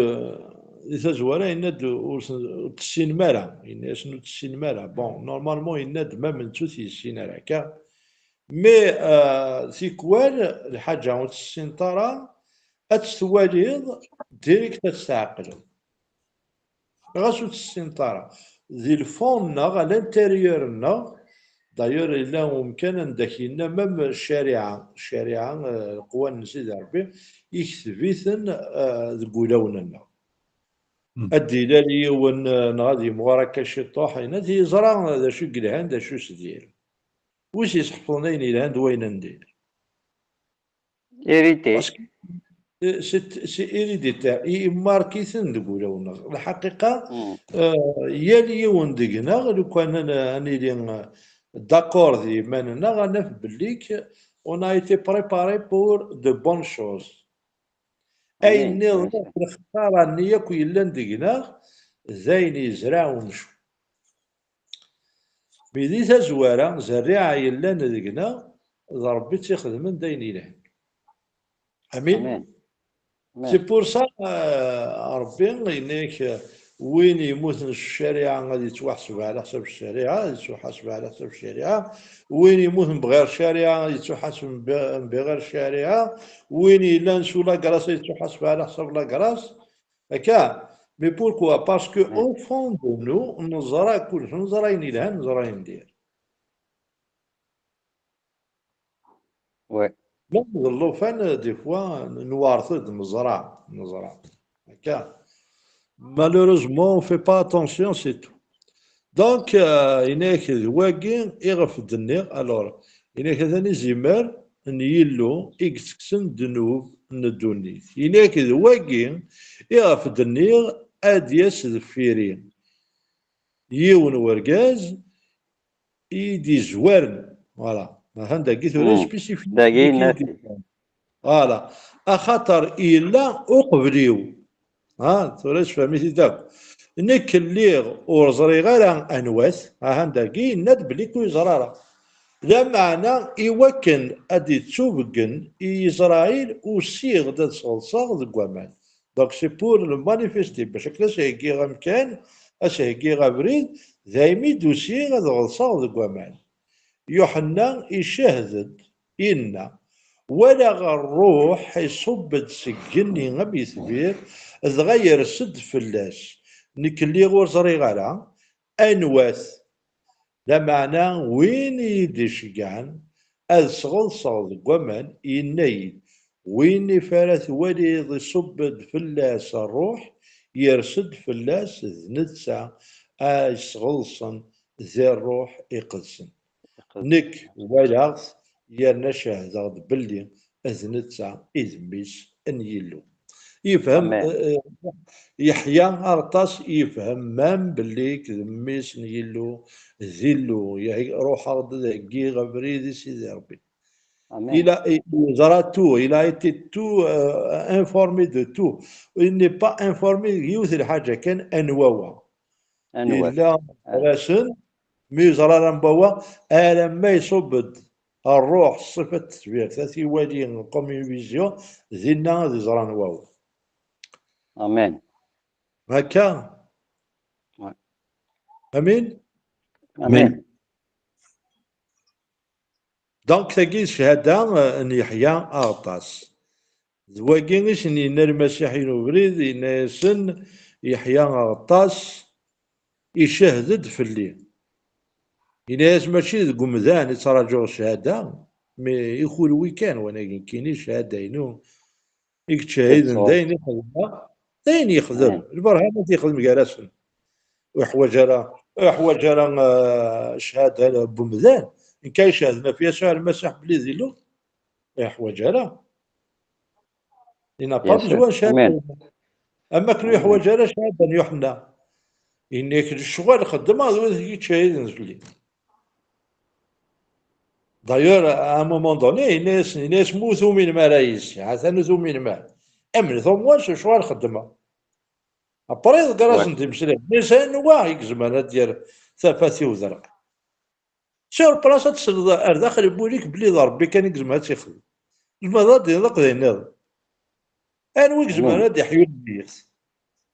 Speaker 2: تزوارا يناد تسين مالا يناد شنو تسين مالا بون نورمالمون يناد ما من توثي السين هكا مي تيكوال الحاجة وتسين طرا أتستواليض ديريكت تستعقل غاسو تسين طرا ذي الفون نغ الانتيريور دايور إلا ممكن ندخلنا مم الشريعة القوى سيدي ربي يكتبيثن ذقولوننا الدلالي ونغادي مغاركة شطوح هنا زرع ذا شو قلهان ذا شو سدير وش يصحفونين إلى هند وين ندير
Speaker 6: إيريتي
Speaker 2: سي إيريديتار إي ماركيثن ذقولونا الحقيقة يالي وندقنا لو كان أنا d'accord دي ماننا غنف بليك on a été préparé pour de bonnes choses اي نيض الاختار النية كي لان دقنا زين يزرع ومشو بدي تزوارا زريعة يلان دقنا ضربي تيخدمن داين إله امين سي بور سا ربي ينيك وين يموت الشريعة غادي يتوحسب على حسب الشريعة يتوحسب على حسب الشريعة وين يموت بغير الشريعة غادي يتوحسب بغير الشريعة وين إلا نسو لاكراس يتوحسب على حسب لاكراس هكا مي بوركوا باسكو او فون دو نو نزرع كلشي نزرع ينيلها نزرع ندير
Speaker 6: وي
Speaker 2: لا اللوفان دي فوا نوارثد نزرع هكا malheureusement on fait pas attention c'est tout donc هناك واقي يغفد النير الور هناك ثاني زمار ان يلو اكسكسن دنوب ندوني هناك واقي يغفد النير ادياس ذفيرين يون ورقاز يدي زوارن فوالا هنداكي ثورا سبيسيفيك
Speaker 6: داكي نافي
Speaker 2: فوالا اخاطر الا اقبليو ثورا فهمتي داك نك اللي ورزري غير انواس هنداكي ند بلي كو يزرارا لا معنى إيوكن أدي تسوبكن إسرائيل وسيغ داد صلصاغ ذا كوامان دونك سي بور لو مانيفيستي باش هكا سيهكي غامكان أسيهكي غابريد دايمي دوسيغ هاد غلصاغ ذا كوامان يوحنا يشاهد إنا ولا الروح يصب تسجني غبي ثبير تغير سد فلاس نكلي غور زري غالا أنواث لا معنى وين يدشقان الصغل صغل قمان ينيد وين يفارث وليد يصب فلاس الروح يرسد فلاس ذنتسا الصغلصن ذي الروح يقدسن نك ولاغث يرنا شاهد بلي ذنتسا إذميس أن يلو يفهم يحيى أرطاس يفهم مام بلي كذميس نيلو ذيلو روح ذاكي غبريد سيدي ربي إلى زراتو إلى ايتي تو انفورمي دو تو إني با انفورمي يوث الحاجة كان أنواوا إلا راسن مي زرارا مبوا ألا ما يصبد الروح صفة تسبير ثلاثي والي كوميفيزيون ذينا ذي زران واو
Speaker 6: امين
Speaker 2: هكا امين
Speaker 6: امين
Speaker 2: دونك تاكي الشهاده ان يحيى اغطاس زواكينيش ان المسيحي نوبريد ان سن يحيى اغطاس يشهد في الليل الناس ماشي ذو مذان يتراجعوا الشهاده مي يخول ويكان وانا كاينين شهاده ينو يكتشاهد داين يخدم داين يخدم البرهان تيخدم كراسن وحواج راه شهاده بمذان إن كان يشهد ما فيها شهر المسيح بلي ذيلو يحواج راه إن با بزوان شهاده أما كانوا يحواج راه شهاده يوحنا إنك الشغل خدمه هذا يتشاهد نزلي دايور à un moment donné الناس موثوا من مرايس حتى نوثوا من مال أمنثهم واش شغل خدمه أبريد كراس تمشي الإنسان واعي زمان ديال ثفاثي وزرق سير بلاصة تسرد أرداخل يبوليك بلي ربي كان يقزم هاد تيخدم المرض ديال قدين هذا أنويك زمان هاد يحيو البيت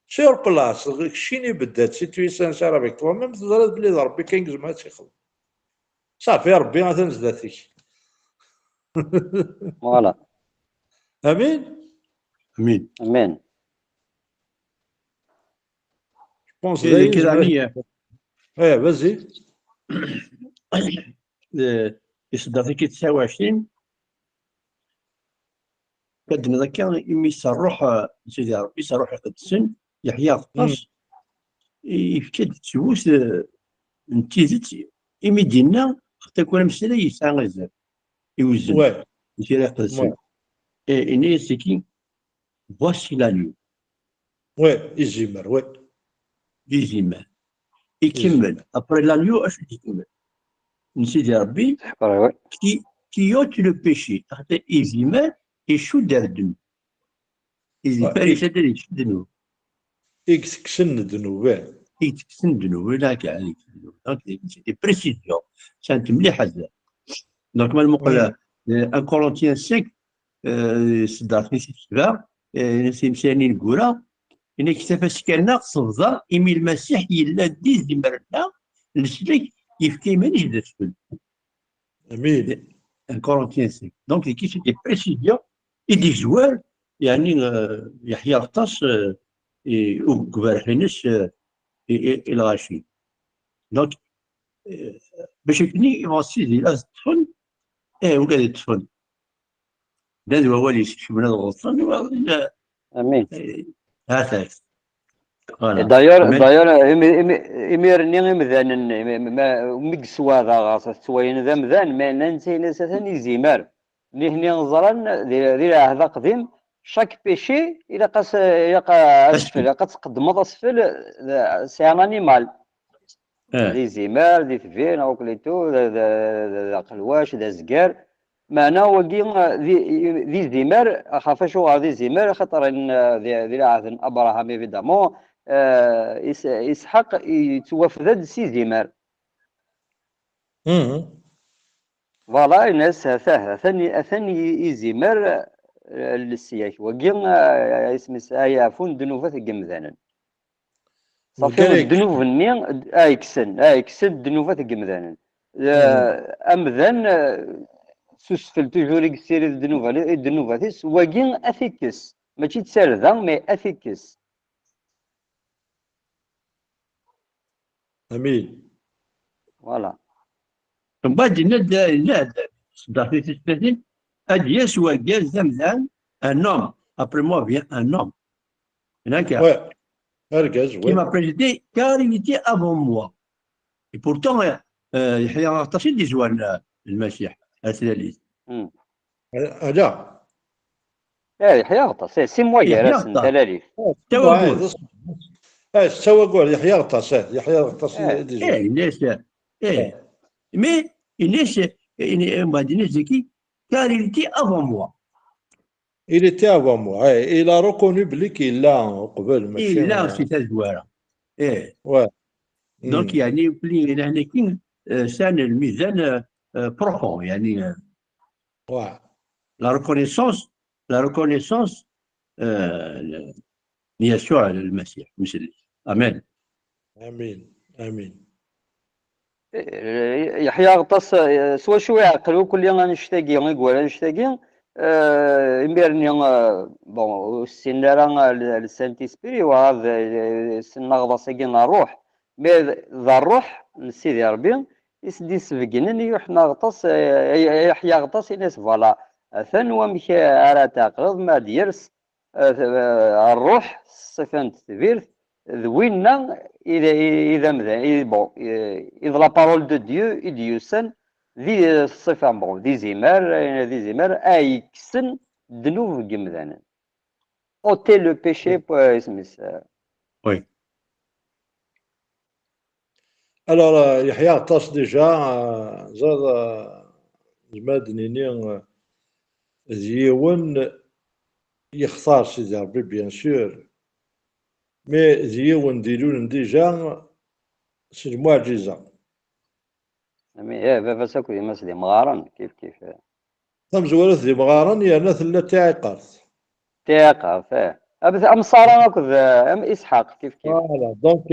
Speaker 2: سير بلاصة شيني بدات سيتويسان سارة بيك تو ميم تزرد بلي ربي كان يقزم هاد تيخدم صافي ربي غتنزل ذاتيك
Speaker 6: فوالا
Speaker 2: امين
Speaker 1: امين
Speaker 6: امين
Speaker 2: بونس
Speaker 1: إذا كده عنية
Speaker 2: فازي
Speaker 1: يصدر في 29 كد نذكر إمي صروح سيدي ربي صروح السن يحيى غطاس يفكد تسوس نتيزت إمي دينا تكون مسألة يسعى غزال يوزن يسير السن إني سكين voici l'agneau
Speaker 2: يزيمر
Speaker 1: يزيمر يكمل après l'agneau اش يكمل نسيدي ربي qui ôte le péché حتى يزيمر يشد الذنوب يزيمر يشد الذنوب
Speaker 2: يكسن الذنوب
Speaker 1: يكسن الذنوب لا كاع الذنوب دونك سي بريسيزيون سانت مليح هذا دونك مال مقله ان كورنتيان 5 صدرت في السبع سيمساني الكورة إن كتاب سكرنا صفزا إمي المسيح يلا ديز مرنا السلك يفكي مانيش داسفل
Speaker 2: امين
Speaker 1: ان كورنتيان 5 دونك كي سيتي بريسيزيون يدي زوال يعني يحيى غطاس وكبار حينس الغاشي دونك باش يكني يغسيزي لا تدفن ولا يدفن هذا هو اللي شفنا الغلطان
Speaker 6: امين
Speaker 1: هذا
Speaker 6: دايور اميرني مذان مكسوا ذا غاص سوين ذا مذان ما ننسي نساتني زيمار هني نظرا ذي هذا قديم شاك بيشي الى قاس اسفل قد تقدم اسفل سي ان انيمال ذي زمار ذي ثفين أو كليتو ذا قلواش ذا زقار معنا وكي ذي زمار خاف شو ذي زمار خاطر ذي العهد أبراهام إيفيدامون إسحاق يتوفد سي زمار فوالا الناس ثاني يزمر للسياك وكي اسم يعرفون دنوفات الجمذانا صافي الدنوف ني ايكسن الدنوفات الجمذانا امذان سوسفل توجور يكسير الدنوفات وكي اثيكس ماشي تسالذا مي اثيكس.
Speaker 2: امين.
Speaker 6: فوالا
Speaker 1: من بعد ناد صدقتي تثبتين أديس وجاز زمزان un homme après moi vient un homme هناك
Speaker 2: أرجز
Speaker 1: qui m'a précédé car il était avant moi et pourtant يحيى غطاس يدي زوال المسيح الثالث
Speaker 2: لا
Speaker 6: يحيى غطاس سي مويا راس ثلاث
Speaker 1: توا
Speaker 2: سوا قول يحيى غطاس
Speaker 1: ايه الناس ايه مي الناس بعد الناس ذكي car il était avant moi.
Speaker 2: Il était avant moi. Il a reconnu qu'il l'a قبل
Speaker 1: ماشي. Il l'a aussi تزوارة. إيه.
Speaker 2: Ouais.
Speaker 1: Donc يعني بلي هنا كين سان الميزان profond يعني.
Speaker 2: Ouais.
Speaker 1: La reconnaissance ليسوع المسيح مثل. آمين.
Speaker 2: آمين.
Speaker 6: يحيى غطاس سوا شويه عقلو كل يوم نشتاقي يقول نشتاقي ميرني بون السن راه السانت اسبري وهذا السن غطاسكي الروح مي ذا الروح لسيدي ربي يسدي سفقنا يحنا غطاس يحيى غطاس الناس فوالا ثان ومك على تعقد ما ديرس الروح صفان تثبيرت ذوينا إذا لا بارول دو ديو إديوسن ذي الصفة بون ذي زمار أيكسن دنوف جمذانا أوتي لو بيشي اسمس.
Speaker 1: وي.
Speaker 2: Alors يحيى غطاس ديجا زاد المدنيين زيون يختار سيدي ربي بيان سور مي زيون ديرون ديجا سي المعجزة.
Speaker 6: مي بابا ساكو ديما سيدي مغارن كيف
Speaker 2: زوالات دي مغارن يا ثلا تعقرت
Speaker 6: أمصارا ناكل أم إسحاق كيف
Speaker 2: فوالا دونك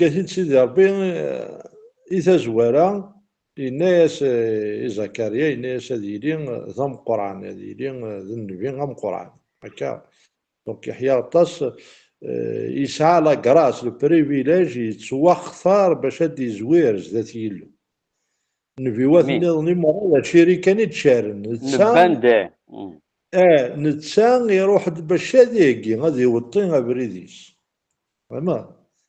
Speaker 2: قالت سيدي ربي إذا زوارا الناس زكريا الناس هذيلين ذم قرآن هذيلين ذنبي غم قرآن هكا دونك يحيى غطاس يسعى لا كراس لو بريفيليج يتوخر باش هادي زوير ذات يلو نبيوات نظني مرة هادشي كان يتشارن
Speaker 6: نبان
Speaker 2: نتسان يروح باش هادي غادي يوطي بريديس فهمت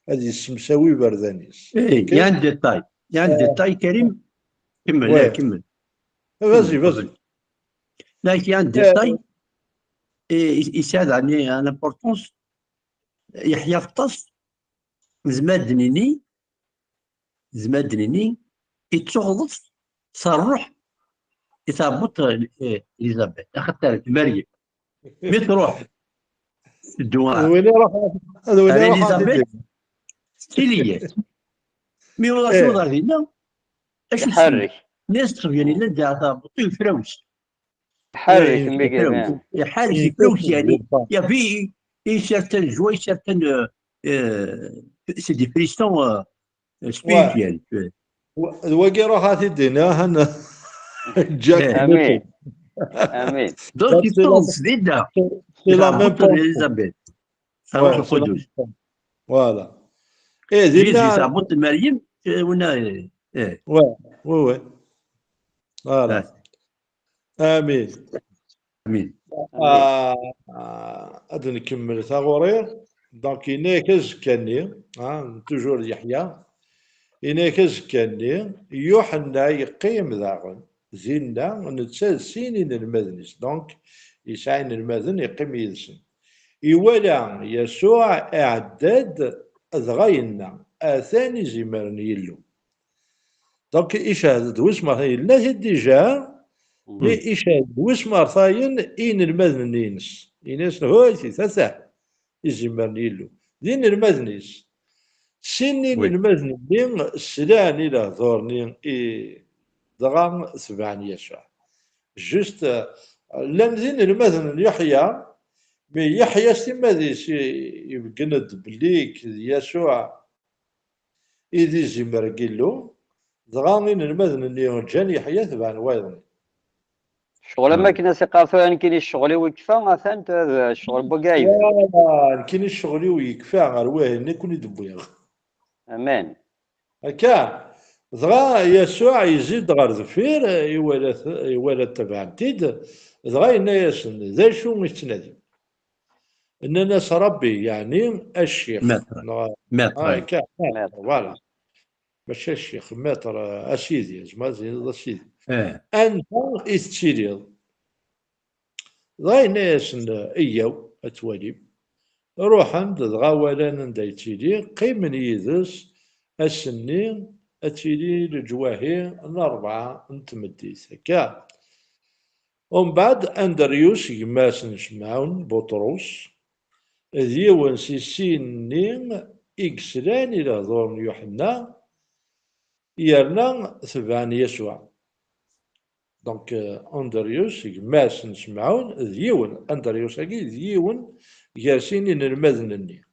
Speaker 2: هادي السمساوي بردانيس.
Speaker 1: يان ديتاي كريم كمل
Speaker 2: فازي
Speaker 1: لا يان ديتاي يساعد عني ان امبورطونس يحيى غطاس زمادنيني يتغلط صرح يثبت اليزابيث اخذت مريم مي تروح الدواء
Speaker 2: وين راح
Speaker 1: اليزابيث ستيليات مي والله شو ضربنا ايش
Speaker 6: يحرك
Speaker 1: ناس تخفيني لا داعي بطيء فراوس يحرك فراوس يعني يا في certaines joies, certaines c'est des frissons spirituels.
Speaker 2: واقي راح تدينا هنا جاك
Speaker 6: امين
Speaker 1: دونك يطلس ديدا اليزابيث صراحه القدوس
Speaker 2: فوالا دينا
Speaker 1: صابوت مريم ونا
Speaker 2: وي فوالا امين هذا نكمل ثغوري دونك يناكز كاني توجور يحيى يناكز كاني يوحنا يقيم ذاغن زينا نتسال سنين المذنس دونك يسعين المذن يقيم يدسن يولى يسوع اعداد ذغينا اثاني زمرن يلو دونك إشهد وسمر لا ديجا مي إشهد وسمر ثاين إن المذن نينس إنس هو ثلاثة يزمرن يلو دين المذنيس سنين
Speaker 1: وي
Speaker 2: المذن نين سلاني لا ظورنين دغام سبعني يسوع جوست لم زين المذن يحيى مي يحيى سيماديس يبقند بليك يسوع إذي زمر قيلو دغامين المذن اللي جان يحيى تبعن وايضا
Speaker 6: الشغل ما كنا سيقارثو يعني كاين الشغل ويكفى مثلا هذا الشغل بقايد
Speaker 2: كاين الشغل ويكفى غير واه كون يدبويغ
Speaker 6: امان
Speaker 2: هكا دغا يسوع يزيد غير ذفير يوالى تبعتيد دغا يناياسن ذا شو يتنادي ان ناس ربي يعني الشيخ
Speaker 1: ماتر
Speaker 2: هكا فوالا ماشي الشيخ ماتر اسيدي زعما زين اسيدي انت استيريض ضاي ناس اياو اتوالي روح عند دغا ولا ندايتيلي قيمن يدس السنين اتيلي الجواهي الاربعه نتمديس هكا ومن بعد اندريوس يماس نسمعون بطرس ديون سيسينين إكسلان إلى ظهور يوحنا يرنا ثبان يسوع دونك أندريوس يماس نسمعون ديون أندريوس أكيد ديون ياسين المذنني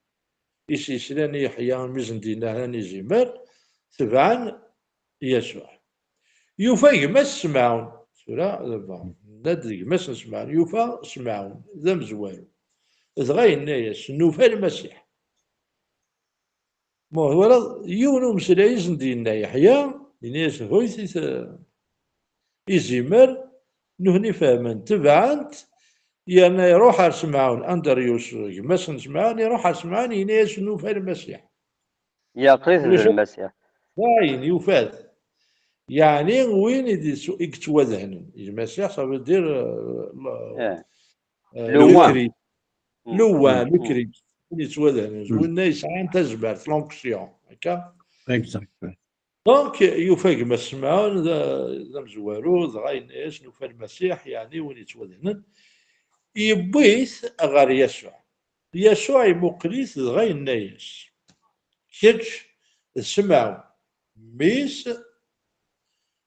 Speaker 2: إسلان يحيى مزن دينا هاني زمر ثبان يسوع يوفا يماس سمعون سورة نادر يماس نسمعون يوفا سمعون ذا مزوالو دغا الناس نوفا المسيح ما هو يونو مسلايز ندينا يحيى الناس هويث يزمر نهني فهمن تبعت يعني يروح اسمعون اندريوس ماس نسمعون يروح اسمعون الناس نوفا المسيح
Speaker 6: يا قريت المسيح
Speaker 2: باين يوفات يعني وين يكتوذهن المسيح صافي دير
Speaker 6: لوان
Speaker 2: لوان لوكري يتوذهن زوين يسعى تجبر فلونكسيون هكا
Speaker 1: اكزاكت
Speaker 2: دونك يوفاق ما سمعون ذا مزوارو دغا الناس نوفا المسيح يعني وين يتوذهن يبيث غير يسوع يمقليث دغا الناس كيتش سمعوا ميس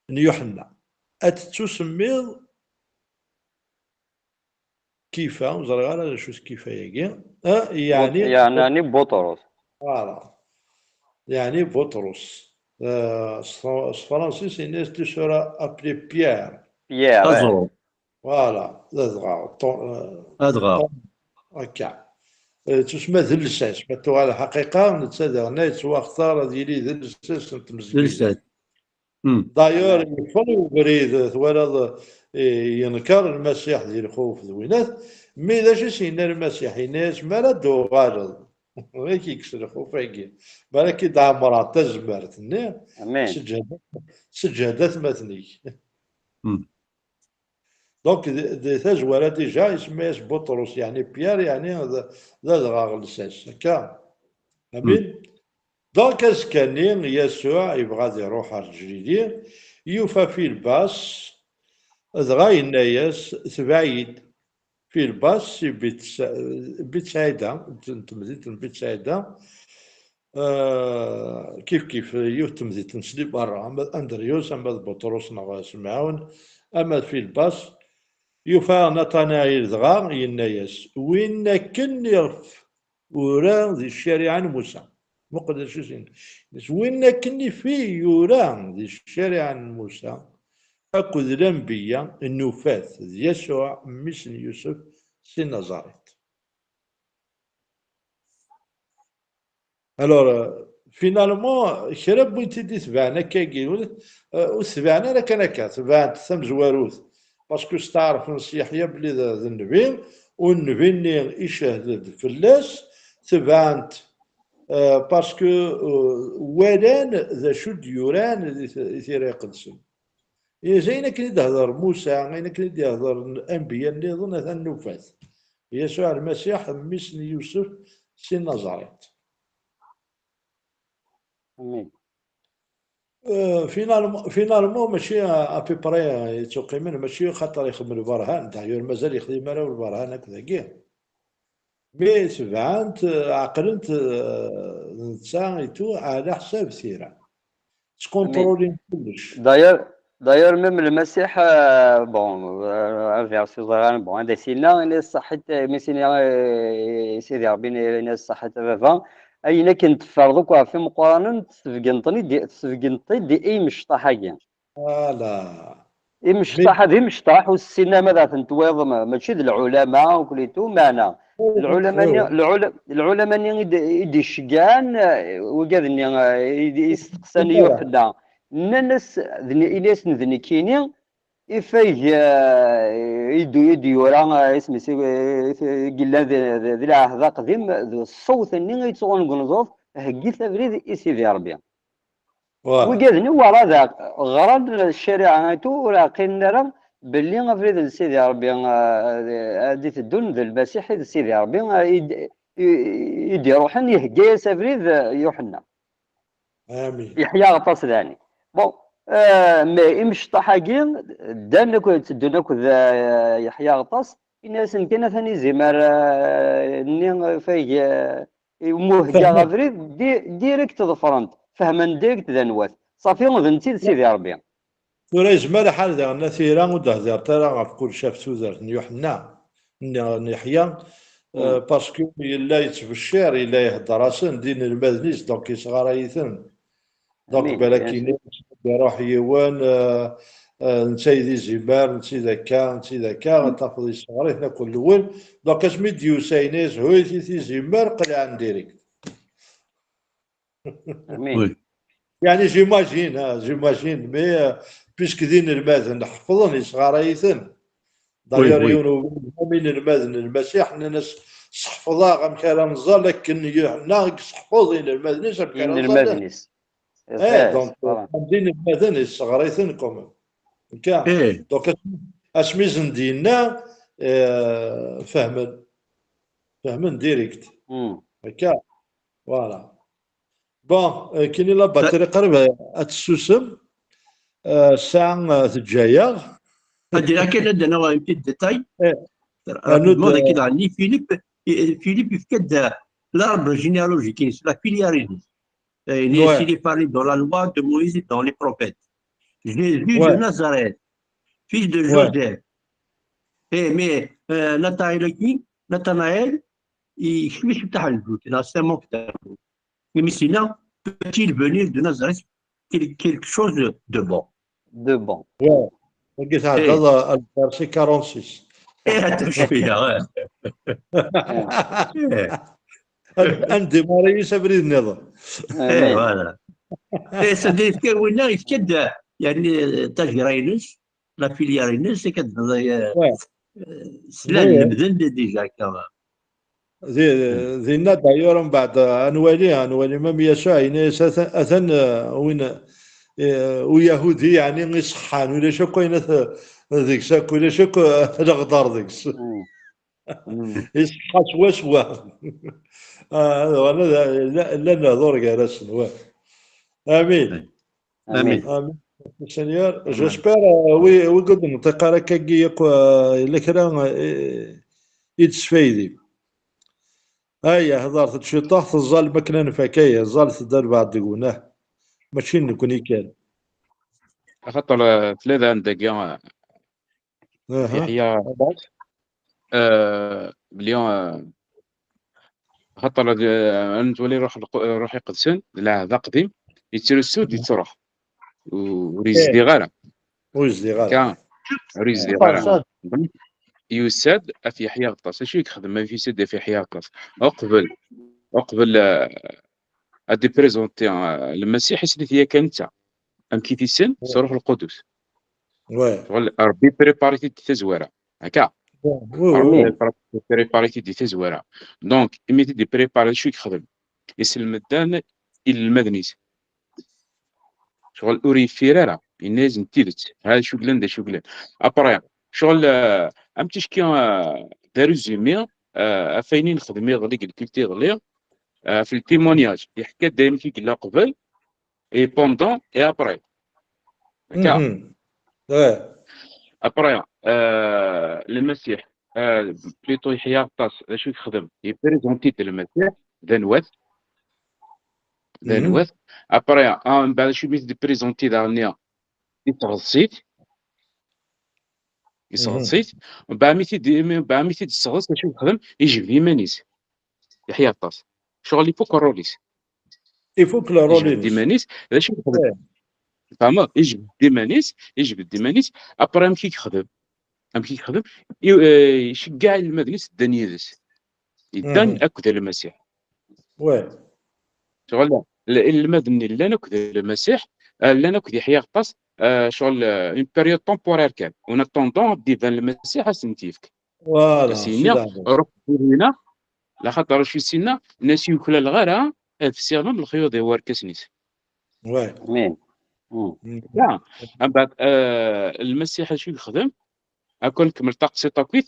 Speaker 2: يوحنا أتتسميض كيف زرغالا شو كيف يجي
Speaker 6: يعني بطرس
Speaker 2: فوالا يعني بطرس الفرنسيس الناس تسرى ابلي بيير
Speaker 6: بيير
Speaker 2: فوالا
Speaker 1: ادغا
Speaker 2: هكا تسمى ذلساس ماتو على الحقيقه نتسادر نايت واختار ديالي ذلساس نتمزج دايور يفضل بريد ثوالد ينكر المسيح ديال الخوف ذوينات مي ذا شي سينا المسيح ناس ما ردو غالط هيك يكسر الخوف هيك بالك دعمرا تزمرت سجادات مثني دونك تزوره ديجا يسميش بطرس يعني بيير يعني ذا دغا لساس هكا امين دونك اسكانين يسوع يبغى يروح على رجليه يوفى في الباص دغا ينايس تبعيد في الباص بيت سعيدة تمزيت بيت سعيدة كيف يتمزيت نسلي برا اندريوس اما بطرس نغاس معاون اما في الباص يوفى نتنايل دغا ينايس وين كن يرف ورا ذي الشارع موسى مقدر شو سين وين كني في يوران ذي الشارع موسى أكد الأنبياء النفاث يسوع مثل يوسف سي نازاريت. الوغ فينالمون كرا بغيتي دي تبعنا كاكي وتبعنا راه كان هكا تبعت ثم زواروث باسكو ستعرف نص يحيى بلي ذا النبي والنبي اللي يشهد فلاس تبعت باسكو ولان ذا شد يوران ثيرا يقدسن زين كني يهضر موسى غير كني يهضر الانبياء اللي ظن هذا النفاث يسوع المسيح مثل يوسف سي نازاريت
Speaker 6: امين
Speaker 2: فينالمون ماشي ابي براي يتوقيمن ماشي خاطر يخدم البرهان دايور مازال يخدم راه البرهان هكذا كاع مي تبعت عقلت نتا يتو على حساب سيره
Speaker 6: امين
Speaker 2: تكونترولي كلش.
Speaker 6: داير ميم المسيح بون فيغ سوزران بون هذا سينا إلى صحت ميسينا سيدي ربي إلى صحت بابا أين كنت فرضك في مقارنة تسفقنطي دي أي مشطحة
Speaker 2: فوالا
Speaker 6: إي مشطح
Speaker 2: مي
Speaker 6: هذه مشطح والسينما ماذا تنتويض ماشي د العلماء وكليتو معنا العلماء يدي الشقان وكذا يستقساني
Speaker 2: فوالا
Speaker 6: يوحنا الناس إليس ذني كيني إفاي يدو ورا اسمي قلا ذي العهد قديم الصوت اللي يتصون قنصوف هكي ثبريد إسيدي ربي وقاذني ورا ذاك غرض الشريعة ولا قلنا باللي غفريد سيدي ربي هادي تدون ذا المسيح سيدي ربي يدي روحن يهجي سفريد يوحنا
Speaker 2: امين
Speaker 6: يحيى غطاس ثاني بون ما يمش طحاقين دانك تدونك ذا يحيى غطاس الناس كان ثاني زمار ني فاي موهجا
Speaker 2: فهمت
Speaker 6: غفريد ديريكت ظفرنت فهمن ديريكت ذا نوات صافي غنتي سيدي ربي
Speaker 2: ورا يزمر حال ذا نثيرا ودهزر ترى في كل شاف سوزر يوحنا نحيا باسكو إلا يتبشر إلا يهضر أصلا دين المذنيس دونك يصغر يثن دونك
Speaker 6: امين
Speaker 2: بالك يروح يوان نتايدي زبال نتي ذاكا نتي ذاكا تاخذ يصغر هنا كل الاول دونك اسمي ديوساينيز هو تي زمار قلع ديريكت
Speaker 6: امين
Speaker 2: يعني جيماجين مي بيسك دين الماذن حفظني صغار يثن داير يونو من الماذن المسيح ناس صحفظا غم كلام نزال لكن يحنا صحفظين الماذنيس
Speaker 6: إن المذنس
Speaker 2: دونك دين الماذن الصغار يثن كومون كاع دونك اسمي زندينا فهمن ديريكت هكا فوالا بون كاين لا باتري قريبه تسوسم الساعه الجايه
Speaker 1: هذه كاين عندنا يمكن ديتاي
Speaker 2: نود
Speaker 1: هذا كي عني فيليب يفكد l'arbre généalogique c'est la filiarité il est parlé dans la loi de Moïse et dans les prophètes Jésus de Nazareth fils de Joseph mais Nathanaël يخليش بتاع الجوت لا سامون بتاع mais sinon peut-il venir de Nazareth quelque chose de bon
Speaker 2: قلت هذا الفارسي 46
Speaker 1: فيها
Speaker 2: عندي ماري سبري النظام
Speaker 1: فوالا صديق كوينا يفكد يعني تاجرينس لا فيليارينس كد سلال المذن ديجا كمان
Speaker 2: ذينا دايور من بعد انوالي ما ميسا اثن وين ويهودي يعني يصحان ولا شو كاين ذيك شاك ولا شو الغدار ذيك يصحى سوا انا لا نهضر كاع سنوا امين سينيور جيسبر وي قد نطيق راك كيك الا كرا يتسفايدي هيا هضرت شي طاح الظال مكنه نفكايه الظال تدار بعد دقونه ماشي نكون كان
Speaker 3: خاطر ثلاثة عندك كاع يحيى اليوم خاطر نتولي روح يقدسن لا ذا قديم يتسير السود يتروح وريز دي غالا كان ريز دي غالا يساد في يحيى غطاس شو يخدم ما في سد في يحيى غطاس اقبل ادي بريزونتي المسيح سيدي هي كانت ام كي في سن صروح القدس ربي بريباريتي دي تزويره هكا بريباريتي دي تزويره دونك ايميتي دي بريباري شو يخدم يسلم الدان الى المدنيس شغل اوري فيرارا الناس نتيلت هذا شغلان دا شغلان ابري شغل ام تشكي دا ريزومي افاينين نخدم غلي الكولتي غلي في التيمونياج يحكى دائما كي قلنا قبل اي بوندون اي ابري هكا.
Speaker 2: مهم. واه
Speaker 3: ابري المسيح بليتو يحيى غطاس اش يخدم يبريزونتي المسيح ذا نواث
Speaker 2: مهم.
Speaker 3: ابري من بعد شو بيت بريزونتي دانيا يتغصيت
Speaker 2: مهم.
Speaker 3: ومن بعد ميتي تسغص اش يخدم يجيب ديمانيس يحيى غطاس شغل يفوك الروليس
Speaker 2: يفوك لا
Speaker 3: يجبد
Speaker 2: رولينوس.
Speaker 3: ديمانيس هذا شو يخدم
Speaker 2: واه
Speaker 3: فاهمة يجبد ديمانيس ابري ام كي يخدم يشجع المدنيس الدنيا يدان
Speaker 2: مهم.
Speaker 3: اكد المسيح
Speaker 2: واه
Speaker 3: شغل المدني اللي ناكد المسيح اللي ناكد يحيى غطاس شغل اون بيريود تومبورير كان اون اتوندون ديفان المسيح اسنتيفك
Speaker 2: فوالا
Speaker 3: سينا
Speaker 2: سيدي.
Speaker 3: روح هنا لا خاطر شي سينا ناس يوكل الغرا في السيغم الخيوط ديال كسنيس
Speaker 2: واه
Speaker 6: امين.
Speaker 2: مهم.
Speaker 3: لا من بعد المسيح شو يخدم اكون كمل طاقسي طاكويت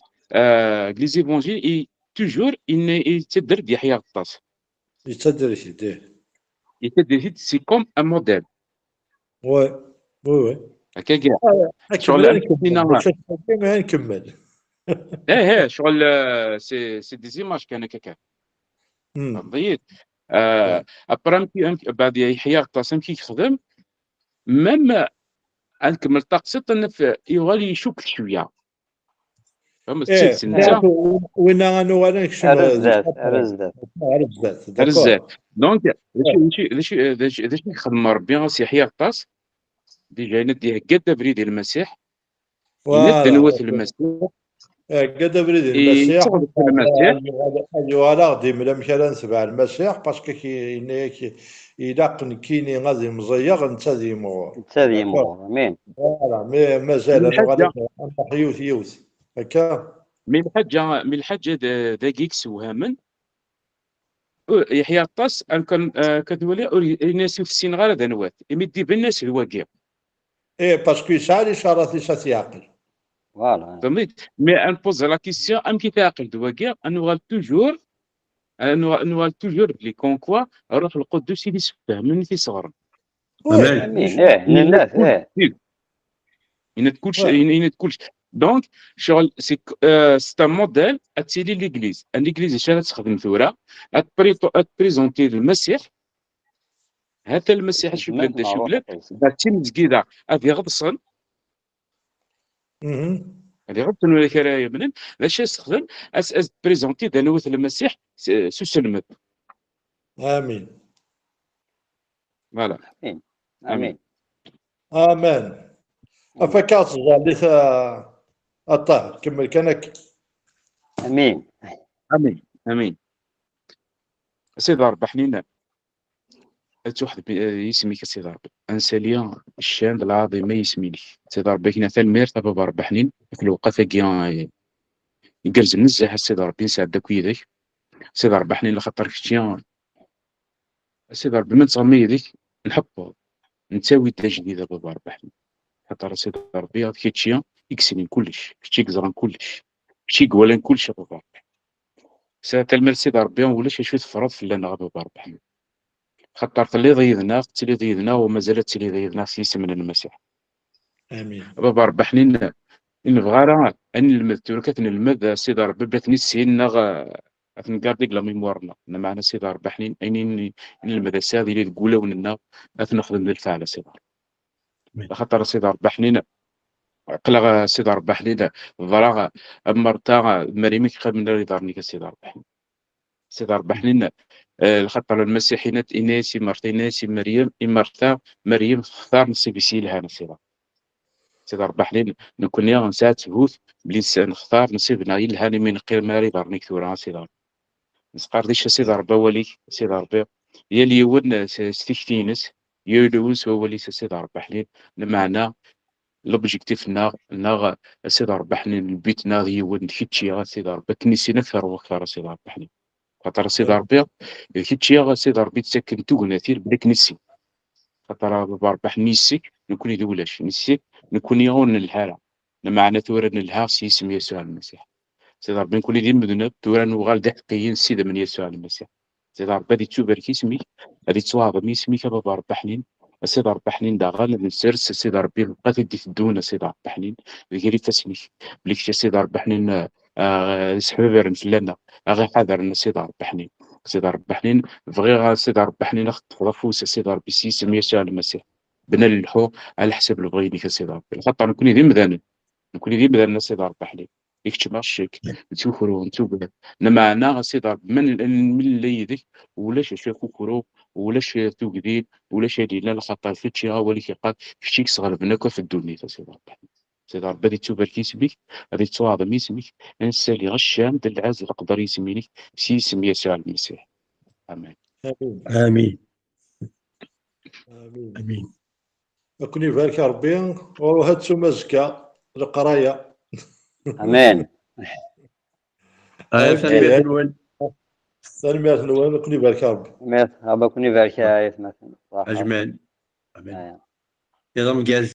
Speaker 3: لي زيفونجيل اي توجور ان يتدر يحيى غطاس
Speaker 2: يتصدر سيدي.
Speaker 3: يتدر سي كوم ان موديل
Speaker 2: واه واه
Speaker 3: هكا كاع شغل
Speaker 2: نكمل
Speaker 3: فينا
Speaker 2: باش ما نكمل.
Speaker 3: شغل سي دي زيماج كان هكاك
Speaker 2: مم.
Speaker 3: فهمتي ابرا بعد يحيى غطاس كي يخدم ميم نكمل طاقسي يغالي يشوك شويه فهمت
Speaker 2: ايه
Speaker 3: انت
Speaker 2: وين انا نكشم
Speaker 6: رزدات رزدات.
Speaker 2: على بزاف
Speaker 3: رزاق
Speaker 2: داكور.
Speaker 3: دونك ذا شي يخدم ربي غاس يحيى غطاس ديجا يندي هكا بريد المسيح يند
Speaker 2: فوالا
Speaker 3: نواة المسيح
Speaker 2: قد بريد المسيح
Speaker 3: يتغلب في المسيح
Speaker 2: ايوا غادي ملا مثلا نسبع المسيح باسكو إلا كيني غادي مزيغ انت ذي مغور
Speaker 6: تادي
Speaker 2: داكور.
Speaker 6: مغور. امين.
Speaker 2: فوالا مازال
Speaker 3: من
Speaker 2: انا غادي
Speaker 3: الحاجه
Speaker 2: يوث يوث هكا.
Speaker 3: من الحاجه دقيق سوهامن يحيى غطاس كان كتولي الناس في السين غير هذا نوات يمدي بالناس الواقع
Speaker 2: ايه باسكو يسعى الاشارات اللي يعقل.
Speaker 6: فوالا.
Speaker 3: فهمت مي ان بوز لا كيسيون ام كي تعقل دواقع انو غال توجور بلي كون كوا الروح القدس اللي فهمني في صغر
Speaker 2: وي
Speaker 6: امين. الناس
Speaker 3: ينات كلشي
Speaker 2: وي
Speaker 3: ينات كلشي دونك شغل سي ان موديل اتسيلي ليغليز اش تخدم ثورة اتبريزونتي المسيح هذا المسيح اش يقول انت
Speaker 6: تجمعنا
Speaker 3: شو
Speaker 6: روح
Speaker 3: يقول
Speaker 6: القدس.
Speaker 3: باتي مزكيدا هذه غطسن
Speaker 2: مهم.
Speaker 3: هذه غطسن ولا كرايه منن باش يستخدم اس بريزونتي دانوث المسيح سلمت
Speaker 2: امين
Speaker 3: فوالا
Speaker 6: امين.
Speaker 3: امين
Speaker 6: امين.
Speaker 2: امان. افكاس اللي الطاهر كمل كانك.
Speaker 6: امين.
Speaker 3: امين امين سيدي ربي حنين واحد يسميك سيدي ربي انساليا الشان العظيم يسميني سيدي ربي كنا تلمير بابا ربي حنين في الوقت كي يقرز نزح سيدي ربي نساعدك ويدك سيدي ربي حنين لخاطر كتيان سيدي ربي من تصمي يديك نحب نساوي تجديد بابا ربي حنين خاطر سيدي ربي هاد كيتشيان يكسني كلش كتشي كزران كلش كتشي قوالين كلش بابا ربي تلمير سيدي ربي ولاش شويه فرض في لنا بابا ربي حنين خاطر اللي ضيدنا ومازالت اللي ضيدنا في اسم المسيح
Speaker 2: امين
Speaker 3: بابا ربي حنين نبغى راه ان نلمد توركات نلمد سيدي ربي بلات نسينا نكارديك لا ميموارنا انا معنا سيدي ربي حنين اين نلمد السادي اللي تقولوا وننا نخدم بالفعل سيدي خاطر سيدي ربي حنين قلغ سيدي ربي حنين ضراغ مرتا مريمك خير من اللي دارني سيدي ربي حنين سيدي ربي حنين خاطر المسيحينات إناسي مرتيناسي مريم مريم اختار نصيب يسيلها نصيبها سيدي ربي حنين نكون يا نسات تبوث بلي نختار نصيبنا يلهاني من غير ماري دارني كثورة سيدي ربي نسقار ديش سيدي ربي ولي سيدي ربي يا اللي يود ستيكتينس يلوز هو ولي سيدي ربي حنين المعنى لوبجيكتيف نا سيدي ربي حنين البيت نا يود نكتشي سيدي ربي كنيسينا كثر وكثر سيدي ربي حنين خاطر سيدي ربي كيتشي سيدي ربي تسكن توغناتير بلاك نسي خاطر بابا ربي نيسي نكون يدولاش نسي نكون يغون الحالة معنى ثورة نلها سي اسم يسوع المسيح سيدي ربي نكون ديما مذنب ثورة نوغال دي حقيين سيدة من يسوع المسيح سيدي ربي هادي تبارك اسمك هادي توعظم اسمك بابا ربي حنين سيدي ربي حنين دا غا نسرس سيدي ربي بقى تدي تدونا سيدي ربي حنين غيري فاسميك بليك سيدي ربي حنين سحبابر مثلنا غير حاضرنا سيدي ربي حنين سيدي ربي حنين بغي سيدي ربي حنين خطف فوس سيدي ربي سيسم يسوع المسيح بنا اللحو على حسب اللي بغيني سيدي ربي خاطر نكون ديما مذانا نكون ديما مذانا سيدي ربي حنين يكتب ماشيك نتوخرو نتوب معنا سيدي ربي من اللي يديك ولاش شافو كرو ولاش توقدين ولاش هادي لا خاطر فيتشي ولي كيقال فيتشيك صغر بناك في الدنيا سيدي ربي سيدي ربي غادي تبارك اسمك غادي تعظم اسمك نسالي غشام د العز القدر يسمينك بسي اسم يسوع المسيح امين
Speaker 2: امين
Speaker 1: امين
Speaker 2: امين
Speaker 1: امين.
Speaker 2: كون يبارك ربي وهاد سوما زكا القرايه.
Speaker 6: امان.
Speaker 1: سلمية نوال.
Speaker 2: سلميات نوال كون يبارك ربي.
Speaker 6: ميرسي. كون يبارك يا مثلا
Speaker 1: اجمل. امين.
Speaker 6: آه.
Speaker 1: يلا مجاز.